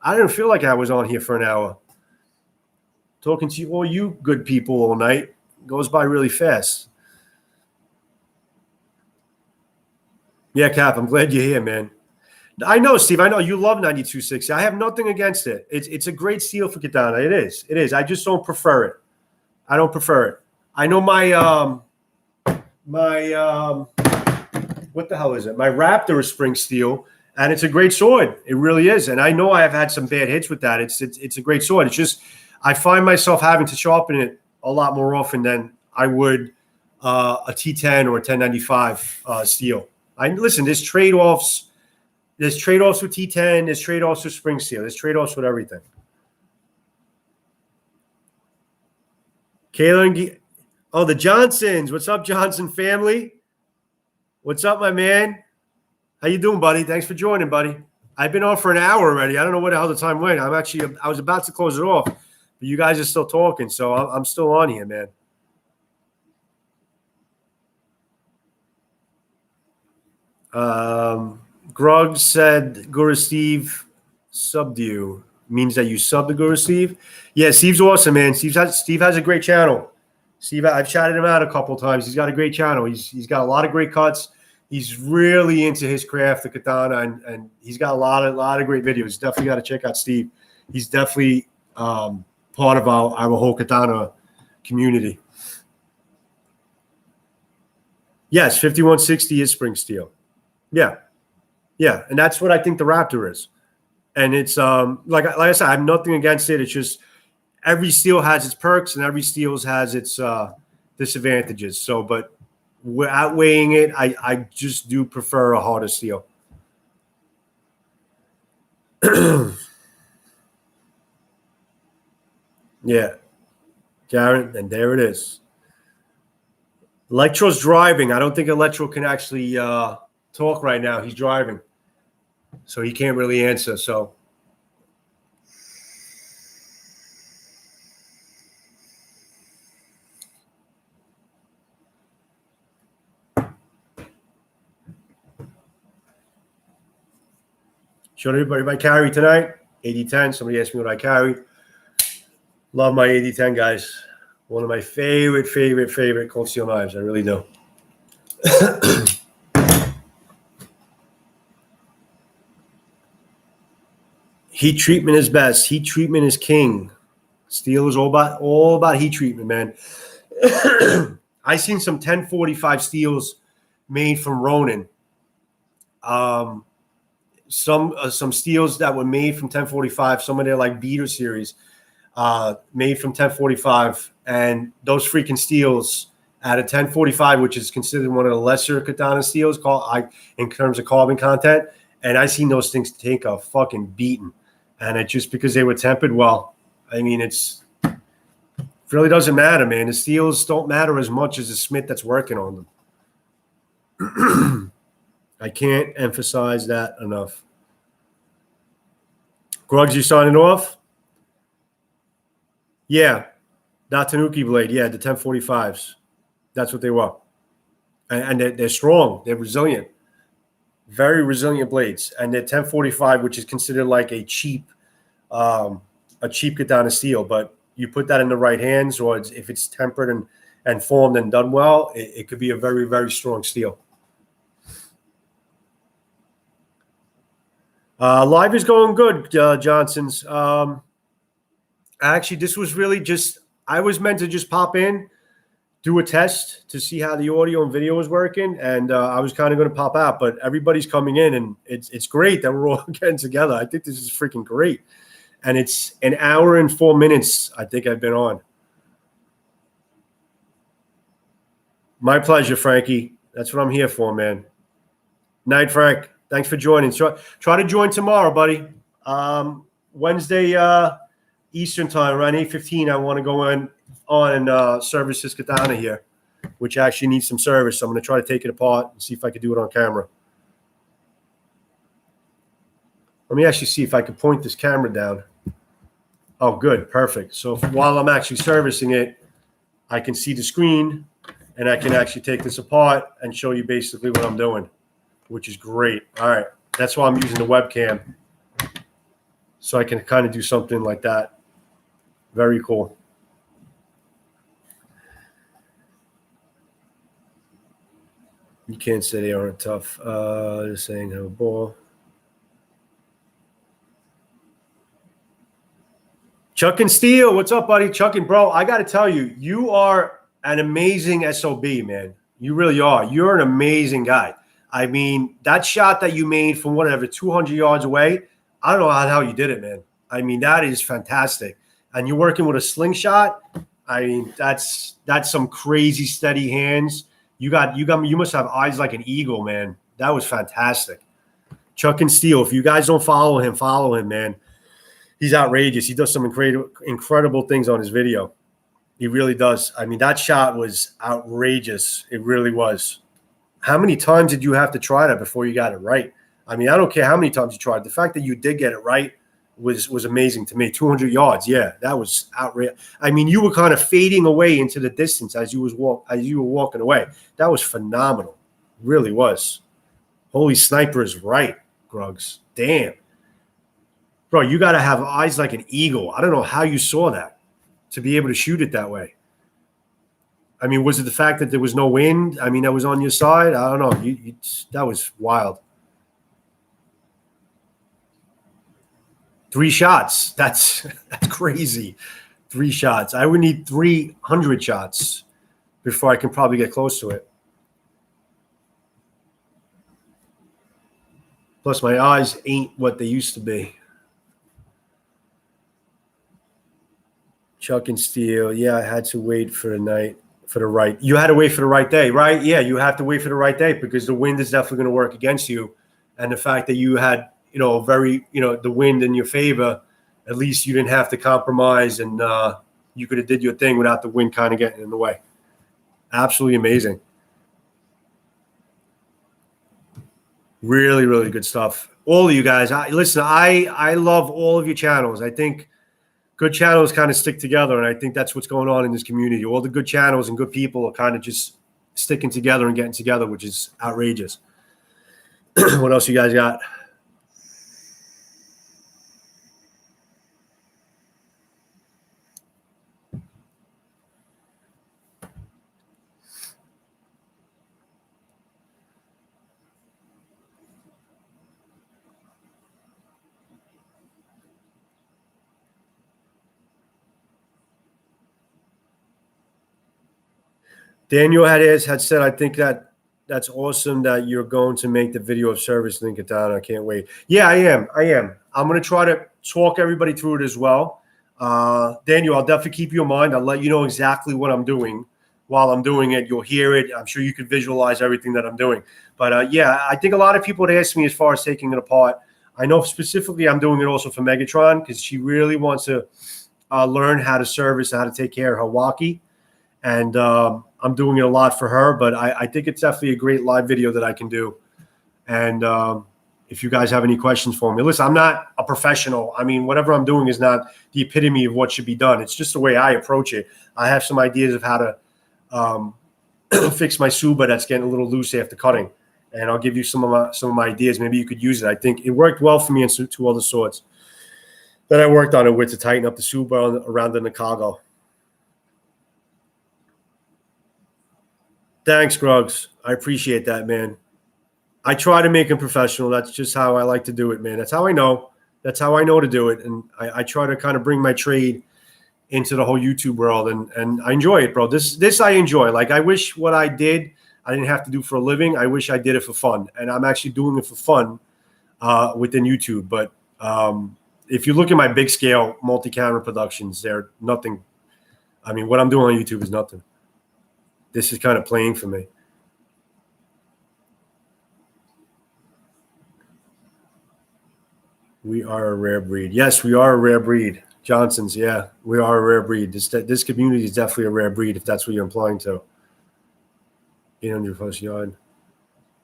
I didn't feel like I was on here for an hour. Talking to all you good people all night goes by really fast. Yeah, Cap, I'm glad you're here, man. I know, Steve. I know you love 9260. I have nothing against it. It's a great steel for katana. It is. It is. I just don't prefer it. I don't prefer it. I know my what the hell is it? My Raptor is spring steel, and it's a great sword. It really is. And I know I have had some bad hits with that. It's a great sword. It's just I find myself having to sharpen it a lot more often than I would a T10 or a 1095 steel. Listen. There's trade-offs. There's trade-offs with T10. There's trade-offs with spring steel. There's trade-offs with everything. Kaylin, oh, the Johnsons. What's up, Johnson family? What's up, my man? How you doing, buddy? Thanks for joining, buddy. I've been on for an hour already. I don't know where the hell the time went. I was about to close it off, but you guys are still talking, so I'm still on here, man. Grug said Guru Steve subbed you. Means that you sub to Guru Steve. Yeah, Steve's awesome, man. Steve has a great channel. Steve, I've chatted him out a couple of times. He's got a great channel. He's got a lot of great cuts. He's really into his craft, the katana, and he's got a lot of great videos. Definitely got to check out Steve. He's definitely part of our whole katana community. Yes, 5160 is spring steel. Yeah, and that's what I think the Raptor is. And it's like I said, I have nothing against it. It's just every steel has its perks and every steel has its disadvantages. So, but outweighing it, I just do prefer a harder steel. Yeah, Jared, and there it is. Electro's driving. I don't think Electro can actually talk right now. He's driving, so he can't really answer. So. Showed everybody my carry tonight. 8010. Somebody asked me what I carry. Love my 8010, guys. One of my favorite cold steel knives. I really do. Heat treatment is best. Heat treatment is king. Steel is all about heat treatment, man. I seen some 1045 steels made from Ronin. Some steels that were made from 1045, some of their like beater series, made from 1045, and those freaking steels at a 1045, which is considered one of the lesser katana steels, in terms of carbon content, and I seen those things take a fucking beating, and it just because they were tempered. Well, I mean, it really doesn't matter, man. The steels don't matter as much as the smith that's working on them. I can't emphasize that enough. Grugs, you signing off? Yeah. That Tanuki blade. Yeah, the 1045s. That's what they were. And they're strong. They're resilient. Very resilient blades. And they're 1045, which is considered like a cheap katana steel. But you put that in the right hands, or if it's tempered and formed and done well, it could be a very, very strong steel. Live is going good, Johnson's. Actually, this was really just, I was meant to just pop in, do a test to see how the audio and video was working, and I was kind of going to pop out, but everybody's coming in, and it's great that we're all getting together. I think this is freaking great. And it's an hour and 4 minutes, I think I've been on. My pleasure, Frankie. That's what I'm here for, man. Night, Frank. Thanks for joining. Try to join tomorrow, buddy. Wednesday Eastern time, around 8:15. I want to go on and service this katana here, which actually needs some service. So I'm going to try to take it apart and see if I can do it on camera. Let me actually see if I can point this camera down. Oh, good. Perfect. So while I'm actually servicing it, I can see the screen, and I can actually take this apart and show you basically what I'm doing, which is great. All right. That's why I'm using the webcam, so I can kind of do something like that. Very cool. You can't say they aren't tough. Just saying, have a ball. Chuck and Steele, what's up, buddy? Chuck and bro, I got to tell you, you are an amazing SOB, man. You really are. You're an amazing guy. I mean, that shot that you made from whatever, 200 yards away, I don't know how you did it, man. I mean, that is fantastic. And you're working with a slingshot. I mean, that's some crazy steady hands. You must have eyes like an eagle, man. That was fantastic. Chuck and Steele, if you guys don't follow him, man. He's outrageous. He does some incredible things on his video. He really does. I mean, that shot was outrageous. It really was. How many times did you have to try that before you got it right? I mean, I don't care how many times you tried. The fact that you did get it right was amazing to me. 200 yards, yeah, that was outrageous. I mean, you were kind of fading away into the distance as you were walking away. That was phenomenal. Really was. Holy sniper is right, Gruggs. Damn. Bro, you got to have eyes like an eagle. I don't know how you saw that to be able to shoot it that way. I mean, was it the fact that there was no wind? I mean, that was on your side? I don't know. That was wild. 3 shots. That's crazy. 3 shots. I would need 300 shots before I can probably get close to it. Plus, my eyes ain't what they used to be. Chuck and Steele. Yeah, I had to wait for the night for the right. You had to wait for the right day, right? Yeah, you have to wait for the right day because the wind is definitely going to work against you. And the fact that you had, the wind in your favor, at least you didn't have to compromise and you could have did your thing without the wind kind of getting in the way. Absolutely amazing. Really, really good stuff. All of you guys. I love all of your channels. I think good channels kind of stick together, and I think that's what's going on in this community. All the good channels and good people are kind of just sticking together and getting together, which is outrageous. What else you guys got? Daniel had said, I think that's awesome that you're going to make the video of service link it down. I can't wait. Yeah, I am. I'm going to try to talk everybody through it as well. Daniel, I'll definitely keep you in mind. I'll let you know exactly what I'm doing while I'm doing it. You'll hear it. I'm sure you could visualize everything that I'm doing. But yeah, I think a lot of people would ask me as far as taking it apart. I know specifically I'm doing it also for Megatron because she really wants to learn how to service and how to take care of her walkie. And I'm doing it a lot for her, but I think it's definitely a great live video that I can do. And if you guys have any questions for me, listen, I'm not a professional. I mean, whatever I'm doing is not the epitome of what should be done. It's just the way I approach it. I have some ideas of how to fix my Suba that's getting a little loose after cutting. And I'll give you some of my ideas. Maybe you could use it. I think it worked well for me in 2 other swords that I worked on it with to tighten up the Suba around the Nakago. Thanks, Gruggs. I appreciate that, man. I try to make him professional. That's just how I like to do it, man. That's how I know. That's how I know to do it. And I try to kind of bring my trade into the whole YouTube world. And I enjoy it, bro. This I enjoy. Like, I wish what I did, I didn't have to do for a living. I wish I did it for fun. And I'm actually doing it for fun within YouTube. But if you look at my big scale multi-camera productions, they're nothing. I mean, what I'm doing on YouTube is nothing. This is kind of playing for me. We are a rare breed. Yes, we are a rare breed. Johnson's, yeah, we are a rare breed. This community is definitely a rare breed if that's what you're implying to. 800+ yard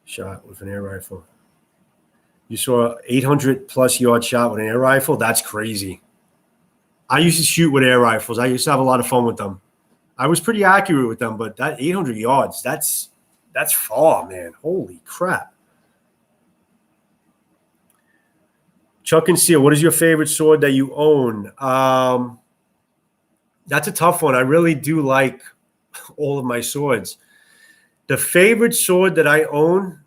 shot with an air rifle. You saw 800+ yard shot with an air rifle? That's crazy. I used to shoot with air rifles. I used to have a lot of fun with them. I was pretty accurate with them, but that 800 yards, that's far, man. Holy crap. Chuck and Steele, what is your favorite sword that you own? That's a tough one. I really do like all of my swords. The favorite sword that I own,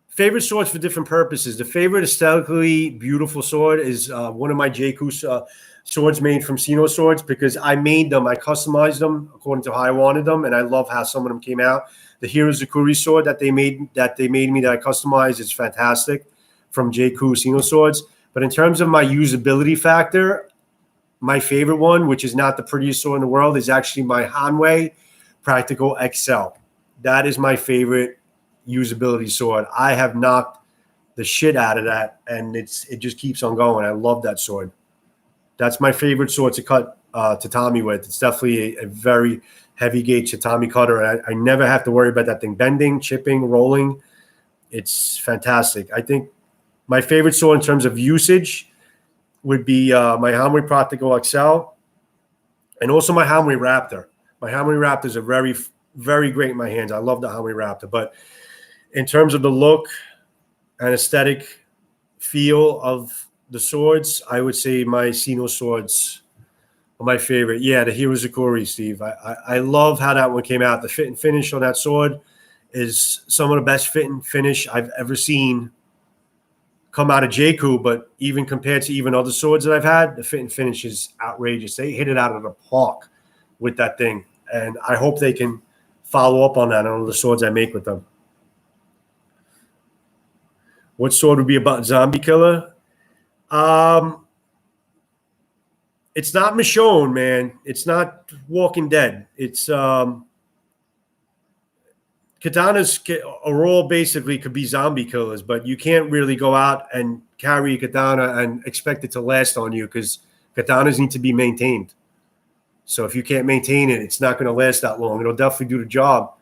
favorite swords for different purposes. The favorite aesthetically beautiful sword is one of my Jakku swords made from Sino swords, because I made them, I customized them according to how I wanted them, and I love how some of them came out. The Hirozukuri sword that they made me, that I customized, is fantastic, from Jakku Sino swords. But in terms of my usability factor, my favorite one, which is not the prettiest sword in the world, is actually my Hanwei Practical XL. That is my favorite usability sword. I have knocked the shit out of that, and it just keeps on going. I love that sword. That's my favorite sword to cut tatami with. It's definitely a very heavy gauge tatami cutter. I never have to worry about that thing bending, chipping, rolling. It's fantastic. I think my favorite sword in terms of usage would be my Hanwei Practical XL, and also my Hanwei Raptor. My Hanwei Raptors are very, very great in my hands. I love the Hanwei Raptor. But in terms of the look and aesthetic feel of the swords, I would say my Sino swords are my favorite. Yeah, the Hirozukuri, Steve. I love how that one came out. The fit and finish on that sword is some of the best fit and finish I've ever seen come out of Jakku. But even compared to even other swords that I've had, the fit and finish is outrageous. They hit it out of the park with that thing, and I hope they can follow up on that on the swords I make with them. What sword would be about zombie killer? It's not Michonne, man. It's not Walking Dead. It's katanas are all basically could be zombie killers, but you can't really go out and carry a katana and expect it to last on you, because katanas need to be maintained. So if you can't maintain it, it's not going to last that long. It'll definitely do the job.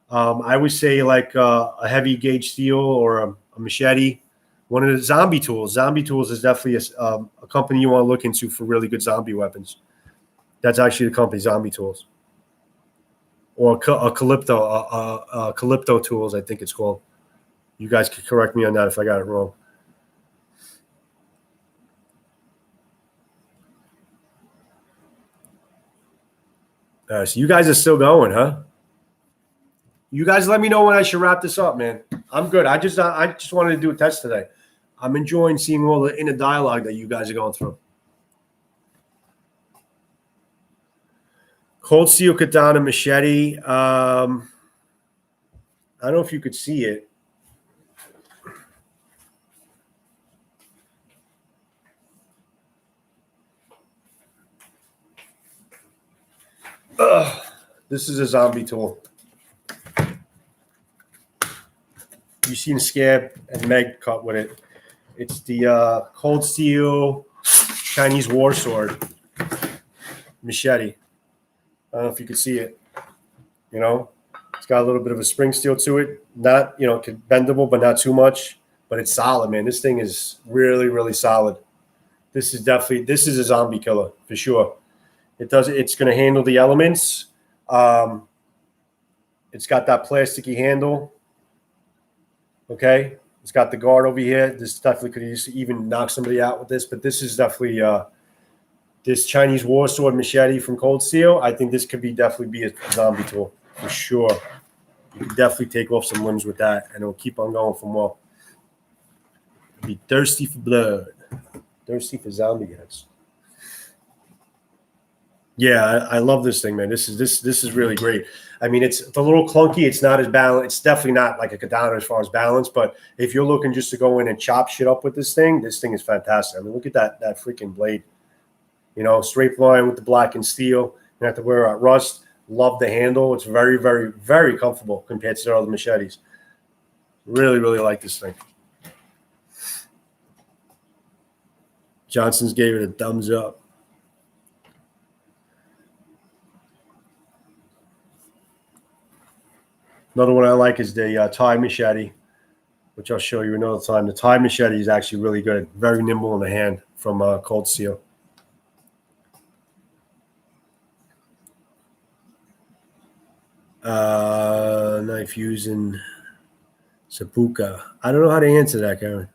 I would say like a heavy gauge steel or a machete. One of the zombie tools. Zombie tools is definitely a company you want to look into for really good zombie weapons. That's actually the company, Zombie Tools, or a Calypto Tools, I think it's called. You guys can correct me on that if I got it wrong. So you guys are still going, huh? You guys let me know when I should wrap this up, man. I'm good. I just wanted to do a test today. I'm enjoying seeing all the inner dialogue that you guys are going through. Cold steel katana machete. I don't know if you could see it. This is a zombie tool. You've seen Scab and Meg cut with it. It's the cold steel Chinese war sword machete. I don't know if you can see it. You know, it's got a little bit of a spring steel to it. Not, bendable, but not too much. But it's solid, man. This thing is really, really solid. This is a zombie killer for sure. It's going to handle the elements. It's got that plasticky handle. Okay. It's got the guard over here. This definitely could even knock somebody out with this, but this is definitely this Chinese war sword machete from Cold Steel. I think this could definitely be a zombie tool for sure. You could definitely take off some limbs with that, and it'll keep on going for more. Be thirsty for blood, thirsty for zombie guys. Yeah, I love this thing, man. This is really great. I mean, it's a little clunky. It's not as balanced. It's definitely not like a katana as far as balance. But if you're looking just to go in and chop shit up with this thing is fantastic. I mean, look at that freaking blade. Straight line with the black and steel. You have to wear a rust. Love the handle. It's very, very, very comfortable compared to their other machetes. Really, really like this thing. Johnson's gave it a thumbs up. Another one I like is the Thai machete, which I'll show you another time. The Thai machete is actually really good. Very nimble in the hand from Cold Steel. Knife using Sapuka. I don't know how to answer that, Karen.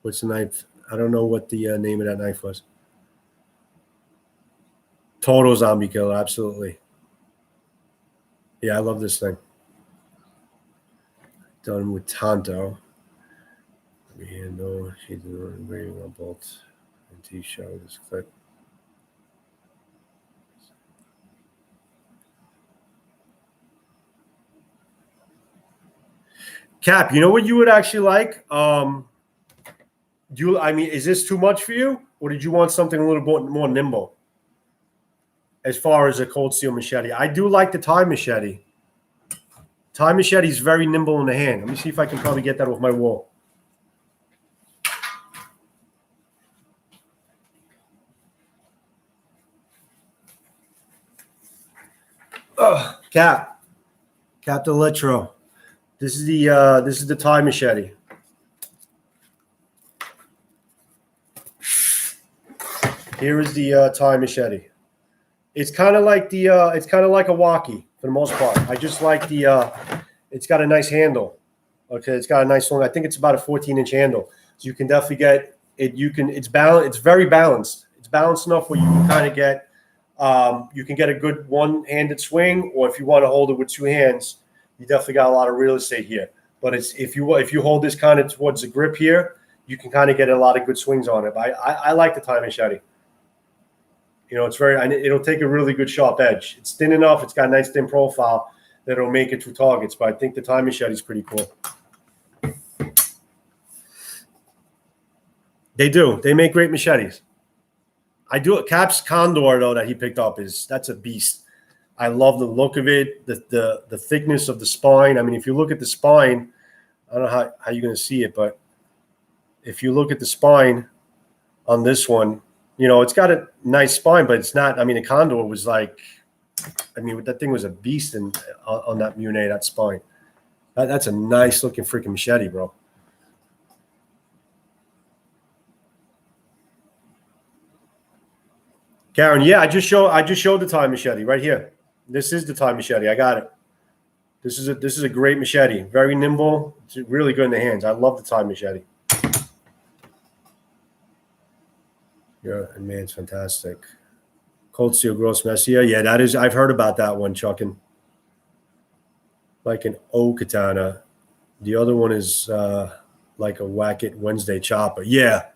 What's the knife? I don't know what the name of that knife was. Total zombie killer, absolutely. Yeah, I love this thing. Done with Tonto. We handle. She's waiting on bolts. And T-show this clip. Cap, you know what you would actually like? I mean, is this too much for you, or did you want something a little bit more nimble? As far as a cold steel machete, I do like the Thai machete. Thai machete is very nimble in the hand. Let me see if I can probably get that off my wall. Cap the Electro. This is the Thai machete. Here is the Thai machete. It's kind of like it's kind of like a walkie for the most part. I just like it's got a nice handle. Okay, it's got a nice long. I think it's about a 14-inch handle, so you can definitely get it. It's balanced. It's very balanced. It's balanced enough where you can kind of get you can get a good one-handed swing, or if you want to hold it with two hands, you definitely got a lot of real estate here. But it's if you hold this kind of towards the grip here, you can kind of get a lot of good swings on it. But I like the Thai machete. You know, it'll take a really good sharp edge. It's thin enough. It's got a nice thin profile that it'll make it through targets. But I think the Thai machete is pretty cool. They do. They make great machetes. I do. Cap's Condor though that he picked up that's a beast. I love the look of it, the thickness of the spine. I mean, if you look at the spine, I don't know how you're going to see it, but if you look at the spine on this one, you know, it's got a nice spine, but it's not. I mean, the Condor was like, I mean, that thing was a beast on that Mune, that spine. That's a nice looking freaking machete, bro. Karen, yeah, I just showed the Thai machete right here. This is the Thai machete. I got it. This is a great machete. Very nimble. It's really good in the hands. I love the Thai machete. Yeah, and man, it's fantastic. Cold steel gross Messier. Yeah, that is. I've heard about that one, Chuckin. Like an O katana. The other one is like a Whack It Wednesday chopper. Yeah.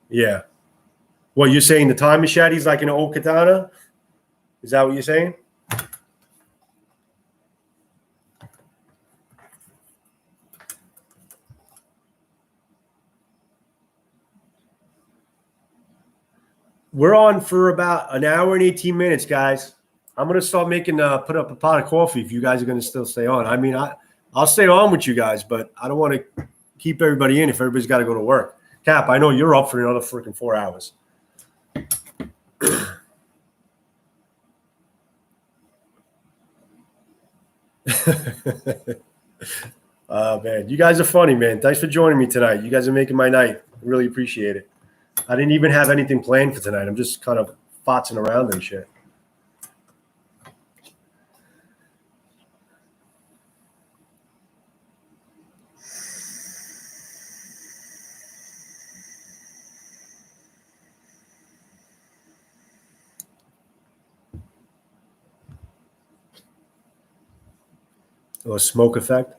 Yeah. What you're saying? The Thai machete is like an O katana? Is that what you're saying? We're on for about an hour and 18 minutes, guys. I'm going to start making put up a pot of coffee if you guys are going to still stay on. I mean, I'll stay on with you guys, but I don't want to keep everybody in if everybody's got to go to work. Cap, I know you're up for another freaking 4 hours. Man, you guys are funny, man. Thanks for joining me tonight. You guys are making my night. I really appreciate it. I didn't even have anything planned for tonight. I'm just kind of fotzing around and shit. A smoke effect.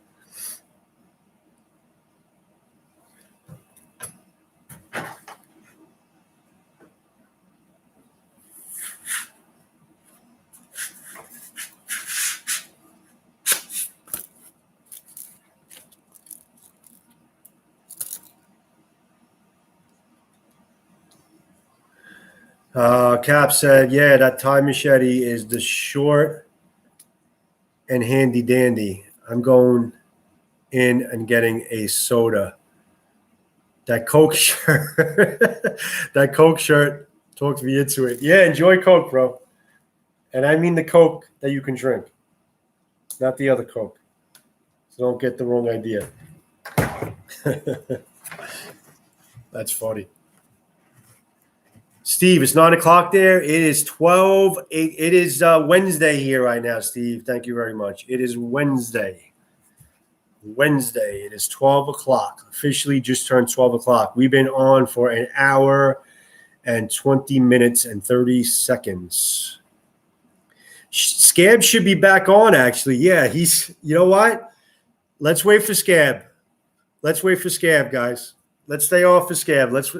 Cap said, yeah, that Thai machete is the short and handy dandy. I'm going in and getting a soda. That Coke shirt. That Coke shirt talked me into it. Yeah, enjoy Coke, bro. And I mean the Coke that you can drink, not the other Coke. So don't get the wrong idea. That's funny. Steve, it's 9 o'clock there. It is 12. It is Wednesday here right now, Steve. Thank you very much. It is Wednesday. It is 12 o'clock. Officially just turned 12 o'clock. We've been on for an hour and 20 minutes and 30 seconds. Scab should be back on, actually. Yeah, he's. You know what? Let's wait for Scab. Let's wait for Scab, guys. Let's stay off for Scab. Let's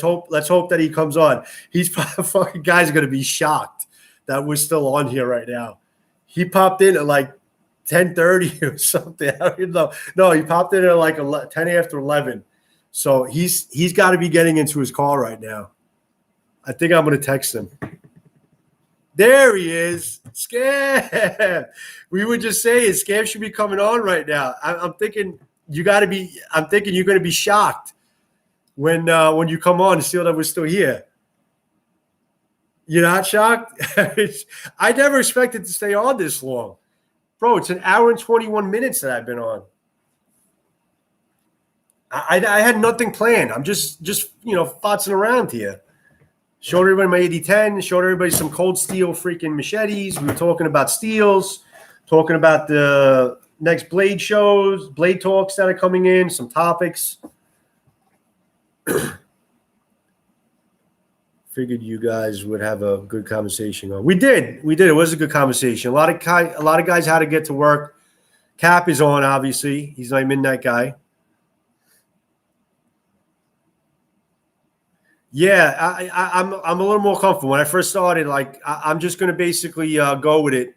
hope that he comes on. He's probably fucking guys are gonna be shocked that we're still on here right now. He popped in at like 10:30 or something. I don't know. No, he popped in at like 10 after 11. So he's got to be getting into his call right now. I think I'm gonna text him. There he is. Scab. We were just saying Scab should be coming on right now. I'm thinking you're going to be shocked when you come on and see that we're still here. You're not shocked? I never expected to stay on this long. Bro, it's an hour and 21 minutes that I've been on. I had nothing planned. I'm just fotzing around here. Showed everybody my 8010, showed everybody some cold steel freaking machetes. We were talking about steels, talking about the next blade shows, blade talks that are coming in, some topics. Figured you guys would have a good conversation on. We did. It was a good conversation. A lot of guys had to get to work. Cap is on, obviously. He's my midnight guy. Yeah, I'm a little more comfortable. When I first started, like I'm just going to basically go with it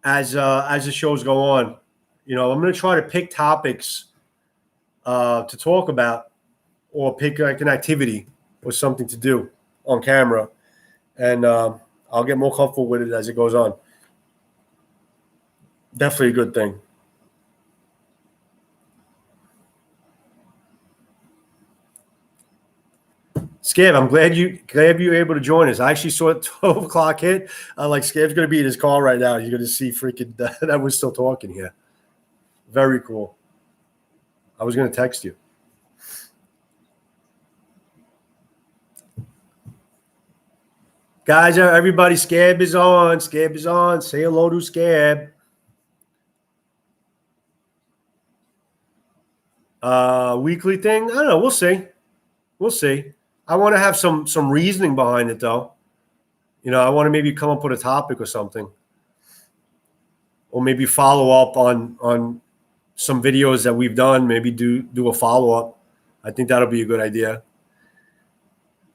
as the shows go on. I'm going to try to pick topics to talk about, or pick like an activity or something to do on camera, and I'll get more comfortable with it as it goes on. Definitely a good thing. Scab, I'm glad you were able to join us. I actually saw it 12 o'clock hit. Like Scab's going to be in his call right now. You're going to see freaking that we're still talking here. Very cool. I was going to text you. Guys, everybody, Scab is on. Scab is on. Say hello to Scab. Weekly thing? I don't know. We'll see. We'll see. I want to have some reasoning behind it, though. I want to maybe come up with a topic or something, or maybe follow up on some videos that we've done. Maybe do a follow up. I think that'll be a good idea.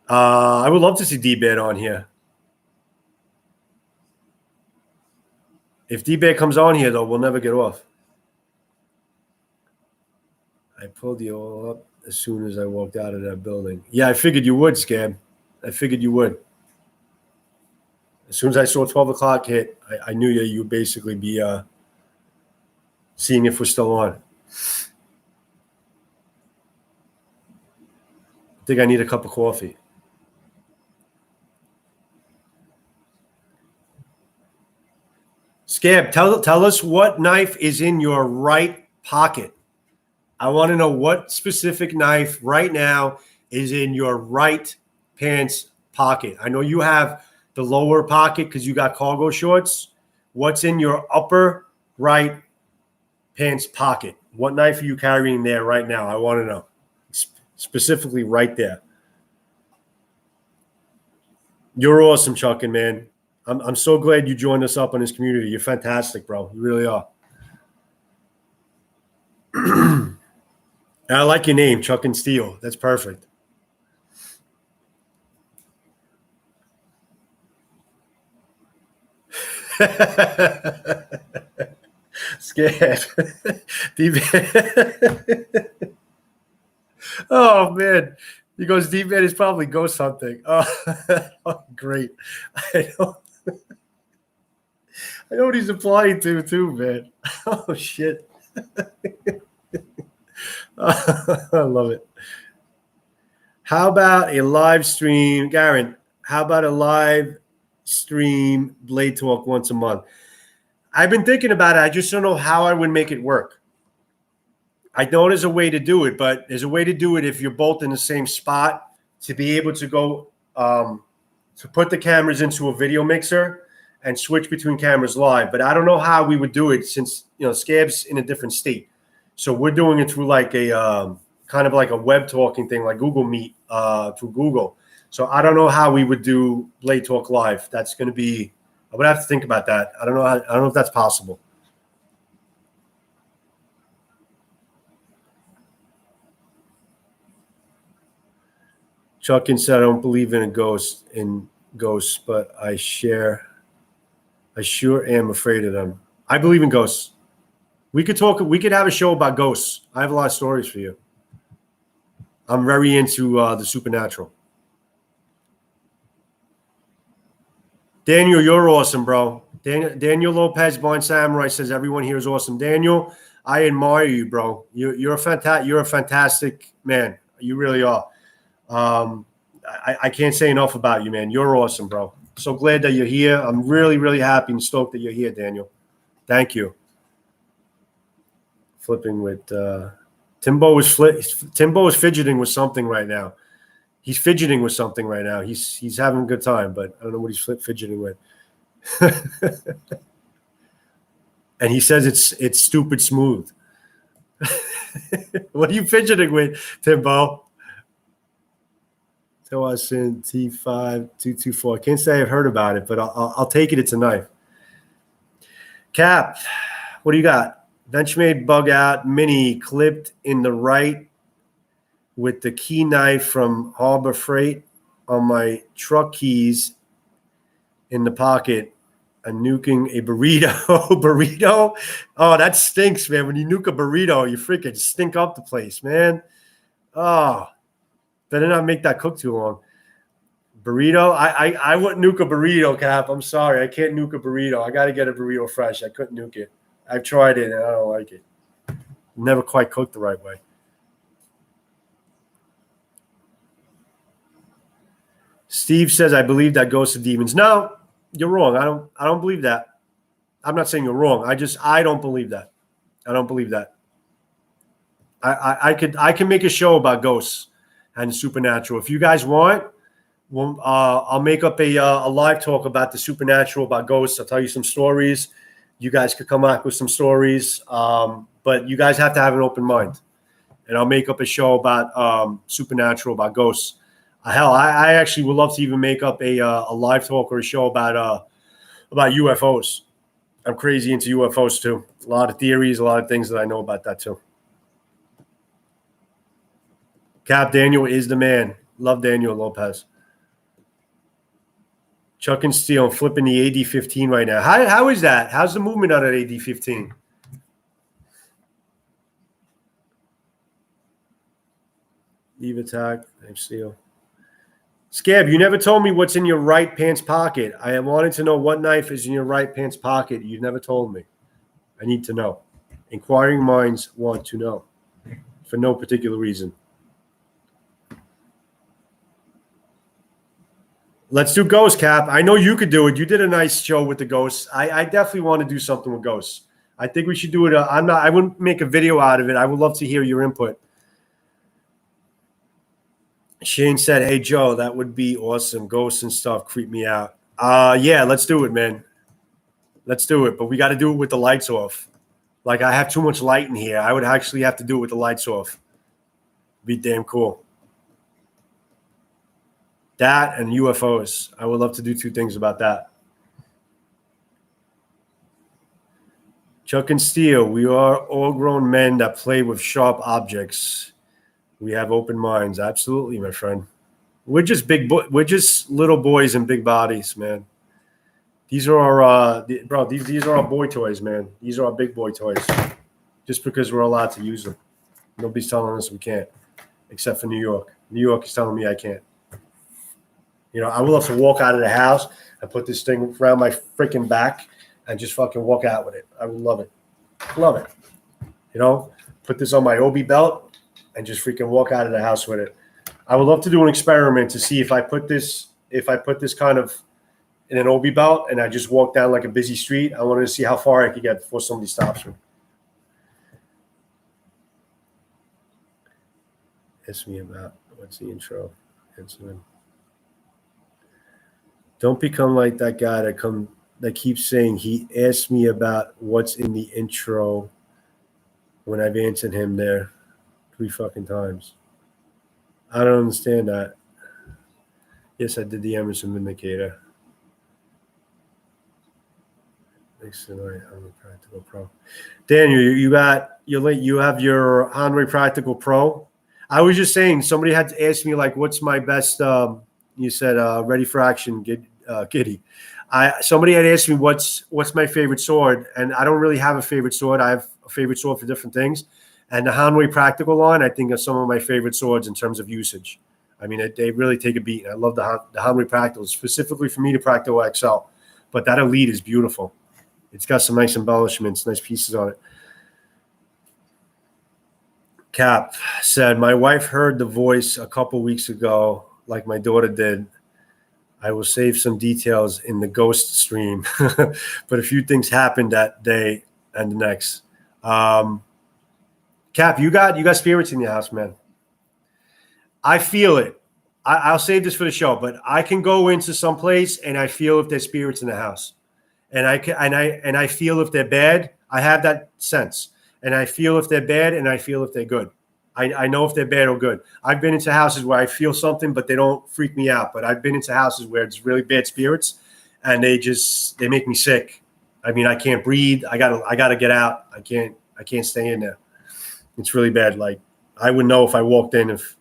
I would love to see D-Bad on here. If D-Bad comes on here, though, we'll never get off. I pulled you all up as soon as I walked out of that building. Yeah, I figured you would, Scab. I figured you would. As soon as I saw 12 o'clock hit, I knew that you would basically be seeing if we're still on. I think I need a cup of coffee. Scab, tell us what knife is in your right pocket. I want to know what specific knife right now is in your right pants pocket. I know you have the lower pocket because you got cargo shorts. What's in your upper right pants pocket? What knife are you carrying there right now? I want to know. Specifically right there. You're awesome, Chuckin, man. I'm so glad you joined us up on this community. You're fantastic, bro. You really are. I like your name, Chuck and Steel. That's perfect. Scared. Oh, man. He goes, D-Man is probably ghost hunting. Oh, great. I know what he's applying to, too, man. Oh, shit. I love it. How about a live stream, Garen? How about a live stream Blade Talk once a month? I've been thinking about it. I just don't know how I would make it work. I know there's a way to do it, but there's a way to do it if you're both in the same spot to be able to go to put the cameras into a video mixer and switch between cameras live. But I don't know how we would do it since Scab's in a different state. So we're doing it through like a kind of like a web talking thing, like Google Meet through Google. So I don't know how we would do Blade Talk Live. That's going to be. I would have to think about that. I don't know. I don't know if that's possible. Chuckin said, "I don't believe in ghosts, but I sure am afraid of them. I believe in ghosts. We could talk. We could have a show about ghosts. I have a lot of stories for you. I'm very into the supernatural. Daniel, you're awesome, bro. Daniel Lopez, Blind Samurai says everyone here is awesome. Daniel, I admire you, bro. You're a fantastic man. You really are. I can't say enough about you, man. You're awesome, bro. So glad that you're here. I'm really, really happy and stoked that you're here, Daniel. Thank you. Flipping with Timbo is fidgeting with something right now. He's fidgeting with something right now. He's having a good time, but I don't know what he's fidgeting with. And he says it's stupid smooth. What are you fidgeting with, Timbo? So I sent T5224. I can't say I've heard about it, but I'll take it. It's a knife. Cap, what do you got? Benchmade bug out mini clipped in the right with the key knife from Harbor Freight on my truck keys in the pocket. I'm nuking a burrito. Burrito? Oh, that stinks, man. When you nuke a burrito, you freaking stink up the place, man. Oh, better not make that cook too long. Burrito? I wouldn't nuke a burrito, Cap. I'm sorry. I can't nuke a burrito. I got to get a burrito fresh. I couldn't nuke it. I've tried it, and I don't like it. Never quite cooked the right way. Steve says, I believe that ghosts are demons. No, you're wrong. I don't believe that. I'm not saying you're wrong. I don't believe that. I don't believe that. I can make a show about ghosts and supernatural. If you guys want, I'll make up a live talk about the supernatural, about ghosts. I'll tell you some stories. You guys could come up with some stories, but you guys have to have an open mind. And I'll make up a show about supernatural, about ghosts. Hell, I actually would love to even make up a live talk or a show about UFOs. I'm crazy into UFOs too. A lot of theories, a lot of things that I know about that too. Cap, Daniel is the man. Love Daniel Lopez. Chuck and Steele, I'm flipping the AD-15 right now. How is that? How's the movement on an AD-15? Leave attack. I'm Steele. Scab, you never told me what's in your right pants pocket. I wanted to know what knife is in your right pants pocket. You never told me. I need to know. Inquiring minds want to know for no particular reason. Let's do ghosts, Cap. I know you could do it. You did a nice show with the ghosts. I definitely want to do something with ghosts. I think we should do it. I wouldn't make a video out of it. I would love to hear your input. Shane said, hey, Joe, that would be awesome. Ghosts and stuff creep me out. Yeah, let's do it, man. Let's do it. But we got to do it with the lights off. Like, I have too much light in here. I would actually have to do it with the lights off. Be damn cool. That and UFOs. I would love to do two things about that. Chuck and Steele, we are all grown men that play with sharp objects. We have open minds. Absolutely, my friend. We're just we're just little boys in big bodies, man. These are our these are our boy toys, man. These are our big boy toys. Just because we're allowed to use them. Nobody's telling us we can't, except for New York. New York is telling me I can't. You know, I would love to walk out of the house and put this thing around my freaking back and just fucking walk out with it. I would love it. Love it. You know, put this on my Obi belt and just freaking walk out of the house with it. I would love to do an experiment to see if I put this kind of in an Obi belt and I just walk down like a busy street. I wanted to see how far I could get before somebody stops me. Ask me about what's the intro. Don't become like that guy that keeps saying he asked me about what's in the intro when I've answered him there 3 fucking times. I don't understand that. Yes, I did the Emerson Vindicator. Thanks tonight. I'm a Practical Pro. Daniel, you have your Hanway Practical Pro. I was just saying, somebody had to ask me like, what's my best? You said ready for action, Giddy. Somebody had asked me what's my favorite sword, and I don't really have a favorite sword. I have a favorite sword for different things, and the Hanway Practical line I think are some of my favorite swords in terms of usage. I mean, they really take a beat. I love the Hanway Practical specifically for me to Practical XL, but that Elite is beautiful. It's got some nice embellishments, nice pieces on it. Cap said, my wife heard the voice a couple weeks ago, like my daughter did. I will save some details in the ghost stream, but a few things happened that day and the next. Cap, you got spirits in your house, man. I feel it. I'll save this for the show, but I can go into some place and I feel if there's spirits in the house. And I feel if they're bad. I have that sense, and I feel if they're bad, and I feel if they're good. I know if they're bad or good. I've been into houses where I feel something, but they don't freak me out. But I've been into houses where it's really bad spirits, and they make me sick. I mean, I can't breathe. I gotta get out. I can't stay in there. It's really bad. Like I would know if I walked in if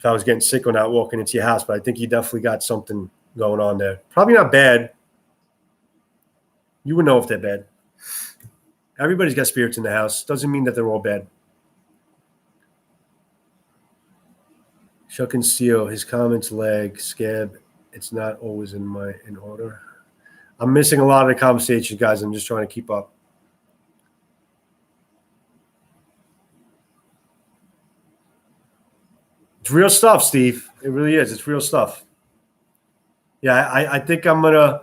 I was getting sick or not walking into your house. But I think you definitely got something going on there. Probably not bad. You would know if they're bad. Everybody's got spirits in the house. Doesn't mean that they're all bad. Chuck and Steele, his comments lag. Scab, it's not always in order. I'm missing a lot of the conversation, guys. I'm just trying to keep up. It's real stuff, Steve. It really is. It's real stuff. Yeah, I think I'm gonna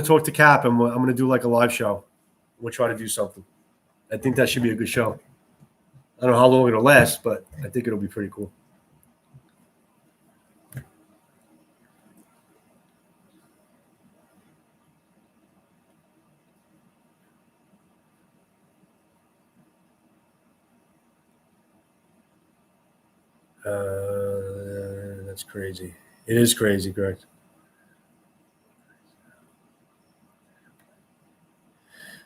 talk to Cap and I'm gonna do like a live show. We'll try to do something. I think that should be a good show. I don't know how long it'll last, but I think it'll be pretty cool. That's crazy. It is crazy, correct?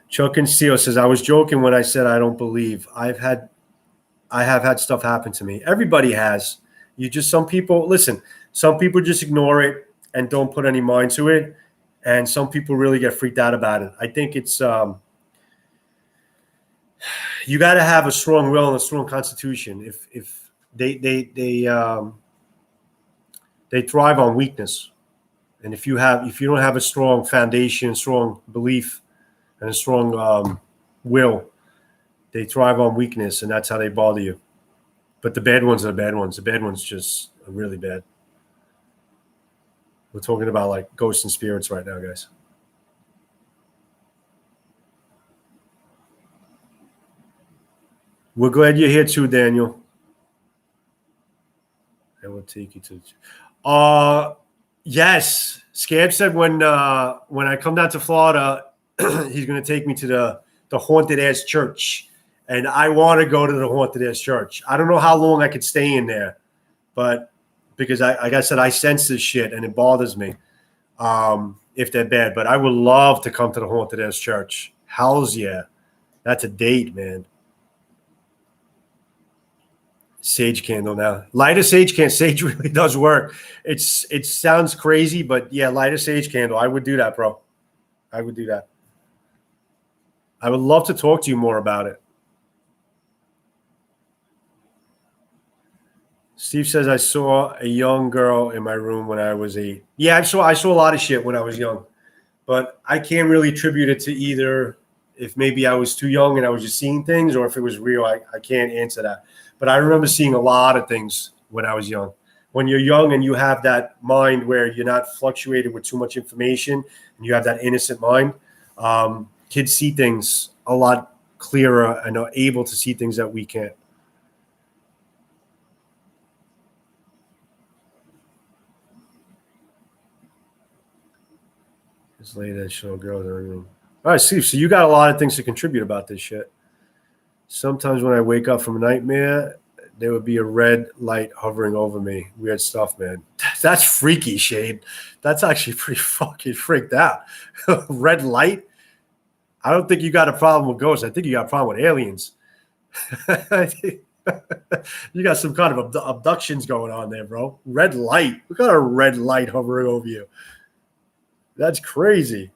Chuck and Steele says, I was joking when I said I don't believe. I have had stuff happen to me. Everybody has. Some people just ignore it and don't put any mind to it. And some people really get freaked out about it. I think it's you got to have a strong will and a strong constitution. If they thrive on weakness, and if you don't have a strong foundation, strong belief, and a strong will, they thrive on weakness, and that's how they bother you. But the bad ones are the bad ones. The bad ones just are really bad. We're talking about like ghosts and spirits right now, guys. We're glad you're here too, Daniel. I will take you to. Yes, Scab said when I come down to Florida, he's going to take me to the haunted ass church, and I want to go to the haunted ass church. I don't know how long I could stay in there, but because like I said, I sense this shit and it bothers me if they're bad. But I would love to come to the haunted ass church. Hell's yeah, that's a date, man. Sage candle now. Light a sage candle. Sage really does work. It sounds crazy, but yeah, light a sage candle. I would do that, bro. I would do that. I would love to talk to you more about it. Steve says I saw a young girl in my room when I was 8. Yeah, I saw a lot of shit when I was young, but I can't really attribute it to either if maybe I was too young and I was just seeing things, or if it was real. I can't answer that. But I remember seeing a lot of things when I was young. When you're young and you have that mind where you're not fluctuated with too much information and you have that innocent mind, kids see things a lot clearer and are able to see things that we can't. This lady that show girls or anything. All right, Steve. So you got a lot of things to contribute about this shit. Sometimes when I wake up from a nightmare, there would be a red light hovering over me. Weird stuff, man. That's freaky, Shane. That's actually pretty fucking freaked out. Red light? I don't think you got a problem with ghosts. I think you got a problem with aliens. You got some kind of abductions going on there, bro. Red light. What kind of red light hovering over you? That's crazy.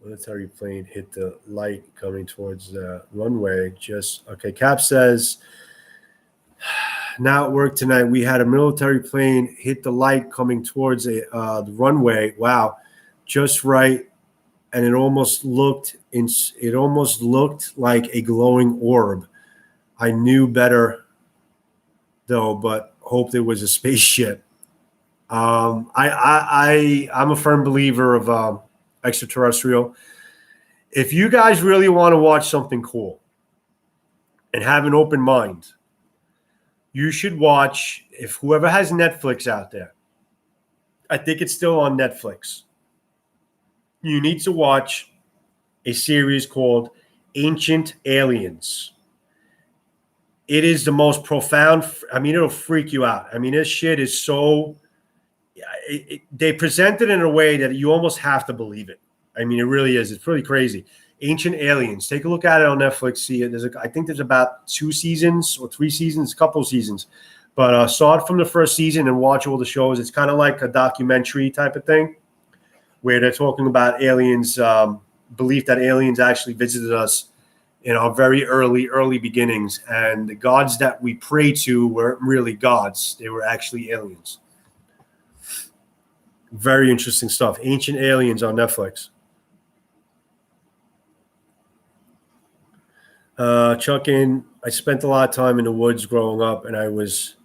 Military plane hit the light coming towards the runway. Okay. Cap says, now at work tonight, we had a military plane hit the light coming towards the runway. Wow. Just right. And it almost looked like a glowing orb. I knew better though, but hoped it was a spaceship. I'm a firm believer of extraterrestrial. If you guys really want to watch something cool and have an open mind, you should watch, if whoever has Netflix out there, I think it's still on Netflix. You need to watch a series called Ancient Aliens. It is the most profound. I mean, it'll freak you out. I mean, this shit is so. They present it in a way that you almost have to believe it. I mean, it really is. It's pretty crazy. Ancient Aliens. Take a look at it on Netflix. See it. I think there's about 2 seasons or 3 seasons, a couple of seasons. But start from the first season and watch all the shows. It's kind of like a documentary type of thing where they're talking about aliens, belief that aliens actually visited us in our very early beginnings. And the gods that we pray to weren't really gods. They were actually aliens. Very interesting stuff. Ancient Aliens on Netflix. Chuckin, I spent a lot of time in the woods growing up, and I was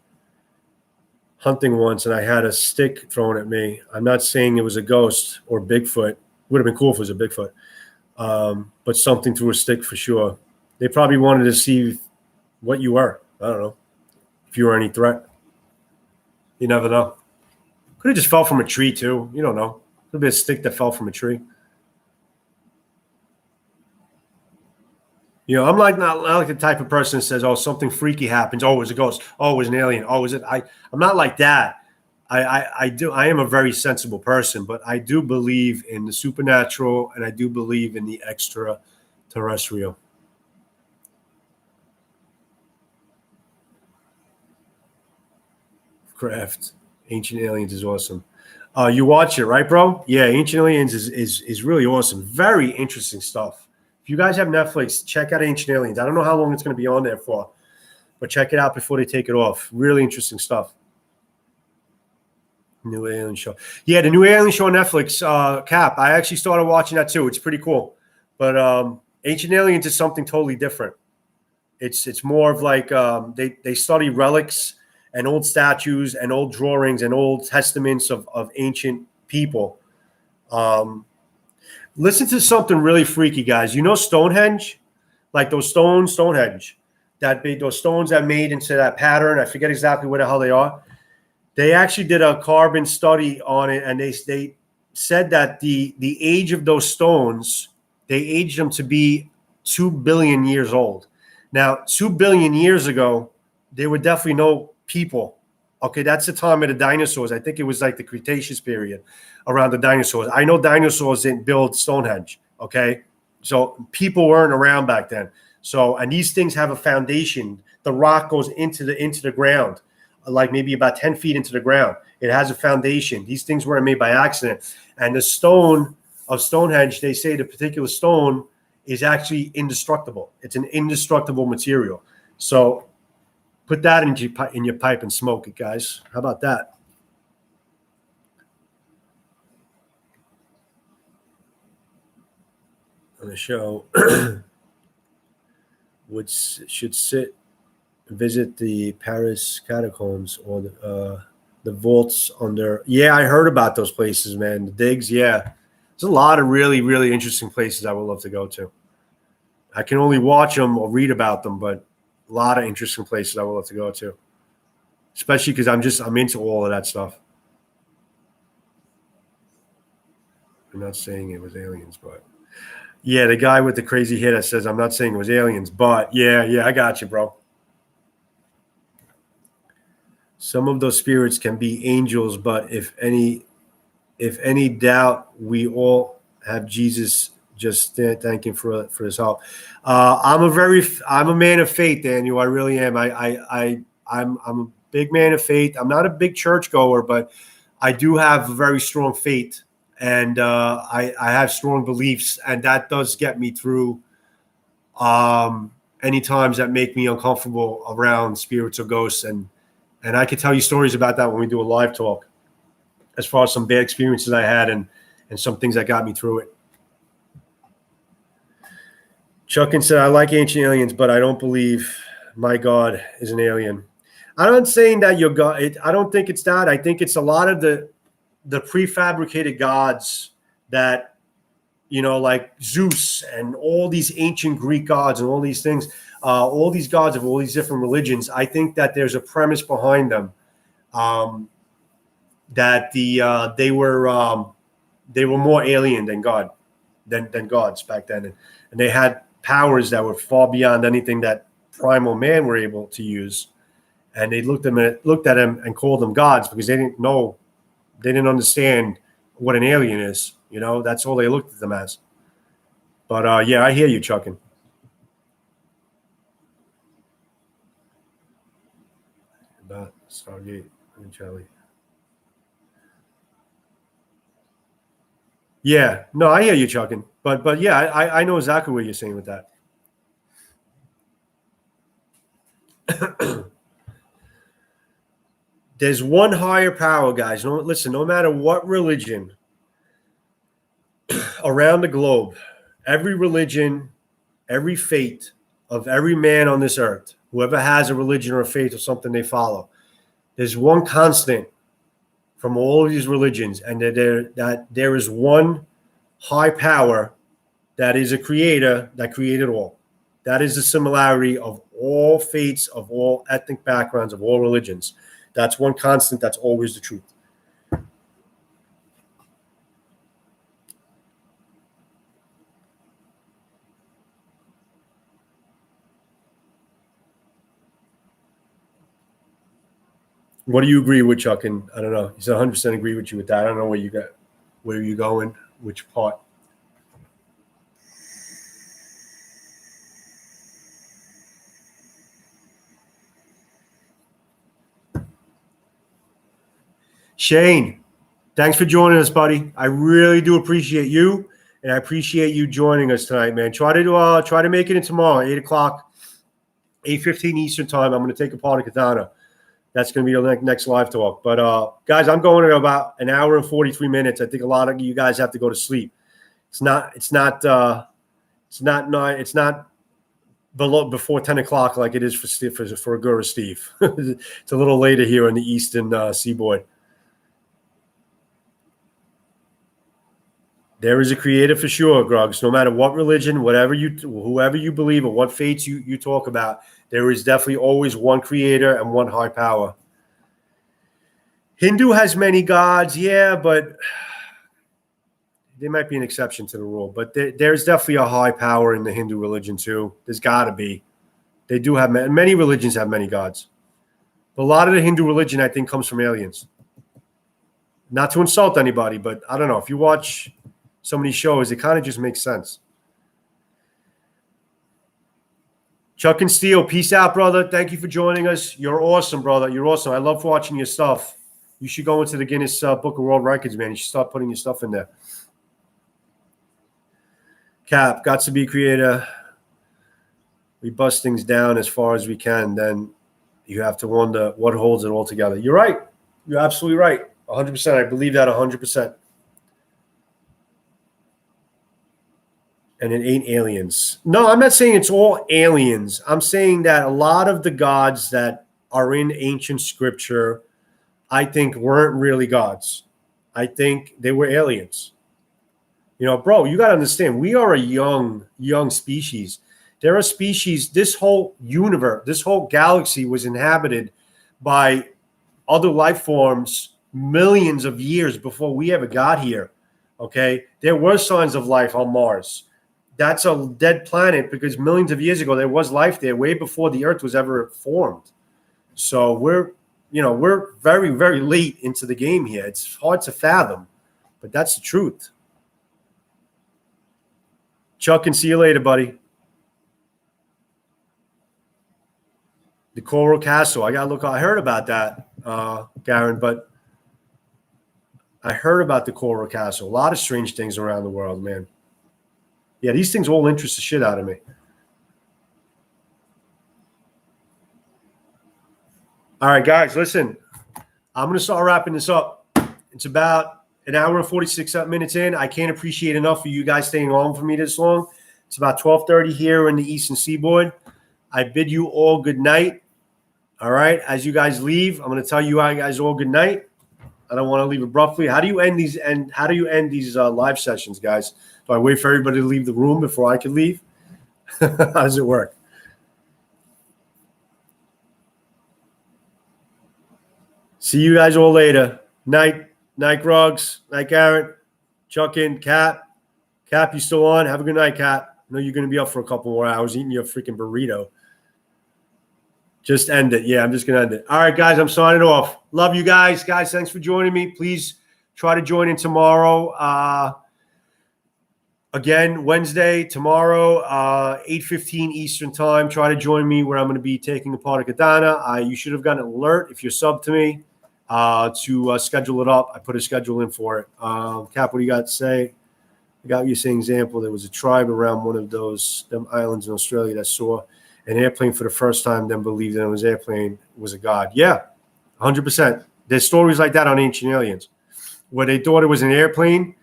hunting once, and I had a stick thrown at me. I'm not saying it was a ghost or Bigfoot. Would have been cool if it was a Bigfoot. But something threw a stick for sure. They probably wanted to see what you were. I don't know. If you were any threat. You never know. Could have just fell from a tree, too. You don't know. Could be a stick that fell from a tree. You know, I'm not like the type of person that says, oh, something freaky happens. Oh, it was a ghost. Oh, it was an alien. Oh, is it? I'm not like that. I am a very sensible person, but I do believe in the supernatural and I do believe in the extraterrestrial. Craft. Ancient Aliens is awesome. You watch it, right, bro? Yeah, Ancient Aliens is really awesome. Very interesting stuff. If you guys have Netflix, check out Ancient Aliens. I don't know how long it's going to be on there for, but check it out before they take it off. Really interesting stuff. New Alien Show. Yeah, the new Alien Show on Netflix, Cap. I actually started watching that too. It's pretty cool. But Ancient Aliens is something totally different. It's more of like they study relics and old statues and old drawings and old testaments of ancient people. Listen to something really freaky, guys. You know Stonehenge? Like those Stonehenge. Those stones that made into that pattern. I forget exactly what the hell they are. They actually did a carbon study on it, and they said that the age of those stones, they aged them to be 2 billion years old. Now, 2 billion years ago, there were definitely no people. Okay, that's the time of the dinosaurs. I think it was like the Cretaceous period around the dinosaurs. I know dinosaurs didn't build Stonehenge. Okay, so people weren't around back then. So, and these things have a foundation. The rock goes into the ground, like maybe about 10 feet into the ground. It has a foundation. These things weren't made by accident. And the stone of Stonehenge, they say the particular stone is actually indestructible. It's an indestructible material. So put that in your pipe and smoke it, guys. How about that? On the show, should visit the Paris catacombs or the vaults under. Yeah, I heard about those places, man. The digs, yeah. There's a lot of really, really interesting places I would love to go to. I can only watch them or read about them, but a lot of interesting places I would love to go to, especially because I'm into all of that stuff. I'm not saying it was aliens, but yeah, the guy with the crazy hair that says I'm not saying it was aliens, but yeah, I got you, bro. Some of those spirits can be angels, but if any doubt, we all have Jesus. Just thank him for his help. I'm a man of faith, Daniel. I really am. I'm a big man of faith. I'm not a big churchgoer, but I do have a very strong faith, and I have strong beliefs, and that does get me through any times that make me uncomfortable around spirits or ghosts, and I could tell you stories about that when we do a live talk, as far as some bad experiences I had and some things that got me through it. Chuckin said, I like ancient aliens, but I don't believe my God is an alien. I'm not saying that your God, I don't think it's that. I think it's a lot of the prefabricated gods that, like Zeus and all these ancient Greek gods and all these things, all these gods of all these different religions. I think that there's a premise behind them, that they were more alien than gods back then, and they had powers that were far beyond anything that primal man were able to use. And they looked at him and called them gods because they didn't understand what an alien is. That's all they looked at them as. But yeah, I hear you, Chuckin. About Stargate and Charlie. Yeah, no, I hear you, Chuckin. But yeah, I know exactly what you're saying with that. There's one higher power, guys. Listen, no matter what religion around the globe, every religion, every faith of every man on this earth, whoever has a religion or a faith or something they follow, there's one constant from all of these religions, and that there is one high power that is a creator that created all. That is the similarity of all faiths, of all ethnic backgrounds, of all religions. That's one constant. That's always the truth. What do you agree with, Chuck? And I don't know. He's 100% agree with you with that. I don't know where you going, which part. Shane, thanks for joining us, buddy. I really do appreciate you, and I appreciate you joining us tonight, man. Try to make it in tomorrow, 8:00, 8:15 Eastern time. I'm going to take a part of Katana. That's going to be the next live talk. But guys, I'm going in about an hour and 43 minutes. I think a lot of you guys have to go to sleep. It's not before 10 o'clock like it is for Guru Steve. It's a little later here on the Eastern Seaboard. There is a creator for sure, Gruggs. No matter what religion, whoever you believe, or what faiths you talk about, there is definitely always one creator and one high power. Hindu has many gods, yeah, but there might be an exception to the rule. But there's definitely a high power in the Hindu religion too. There's got to be. They do have many religions have many gods. But a lot of the Hindu religion, I think, comes from aliens. Not to insult anybody, but I don't know. If you watch so many shows, it kind of just makes sense. Chuck and Steele, peace out, brother. Thank you for joining us. You're awesome, brother. You're awesome. I love watching your stuff. You should go into the Guinness Book of World Records, man. You should start putting your stuff in there. Cap, got to be creator. We bust things down as far as we can. Then you have to wonder what holds it all together. You're right. You're absolutely right. 100%. I believe that 100%. And it ain't aliens. No, I'm not saying it's all aliens. I'm saying that a lot of the gods that are in ancient scripture, I think, weren't really gods. I think they were aliens. Bro, you got to understand, we are a young species. There are species, this whole universe, this whole galaxy was inhabited by other life forms millions of years before we ever got here. Okay? There were signs of life on Mars. That's a dead planet because millions of years ago, there was life there way before the Earth was ever formed. So we're we're very, very late into the game here. It's hard to fathom, but that's the truth. Chuck, and see you later, buddy. The Coral Castle. I gotta look. I heard about that, Garen, but I heard about the Coral Castle. A lot of strange things around the world, man. Yeah, these things all interest the shit out of me. All right, guys, listen. I'm going to start wrapping this up. It's about an hour and 46 minutes in. I can't appreciate enough for you guys staying on for me this long. It's about 12:30 here in the Eastern Seaboard. I bid you all good night. All right, as you guys leave, I'm going to tell you guys all good night. I don't want to leave abruptly. How do you end these live sessions, guys? Do I wait for everybody to leave the room before I can leave? How does it work? See you guys all later. Night, Grugs. Night, Garrett. Chuck in, Cap. Cap, you still on? Have a good night, Cap. I know you're going to be up for a couple more hours eating your freaking burrito. Just end it. Yeah, I'm just going to end it. All right, guys, I'm signing off. Love you guys. Guys, thanks for joining me. Please try to join in tomorrow. Again, Wednesday, tomorrow, 8:15 Eastern time. Try to join me where I'm going to be taking apart a katana. You should have gotten an alert if you're sub to me to schedule it up. I put a schedule in for it. Cap, what do you got to say? I got you saying example. There was a tribe around one of them islands in Australia that saw an airplane for the first time, then believed that it was airplane was a god. Yeah, 100%. There's stories like that on Ancient Aliens where they thought it was an airplane.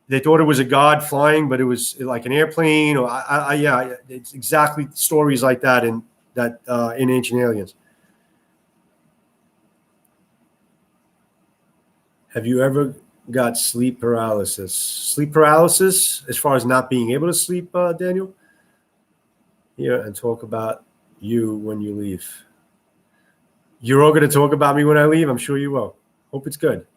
They thought it was a god flying, but it was like an airplane. Or yeah, it's exactly stories like that in Ancient Aliens. Have you ever got sleep paralysis? Sleep paralysis, as far as not being able to sleep, Daniel? Here and talk about you when you leave. You're all going to talk about me when I leave? I'm sure you will. Hope it's good.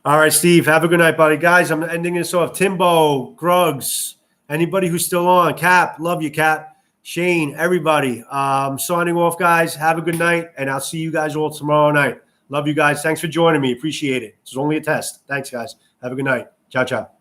All right, Steve, have a good night, buddy. Guys, I'm ending this off. Timbo, Grugs, anybody who's still on. Cap, love you, Cap. Shane, everybody. Signing off, guys. Have a good night, and I'll see you guys all tomorrow night. Love you guys. Thanks for joining me. Appreciate it. This is only a test. Thanks, guys. Have a good night. Ciao, ciao.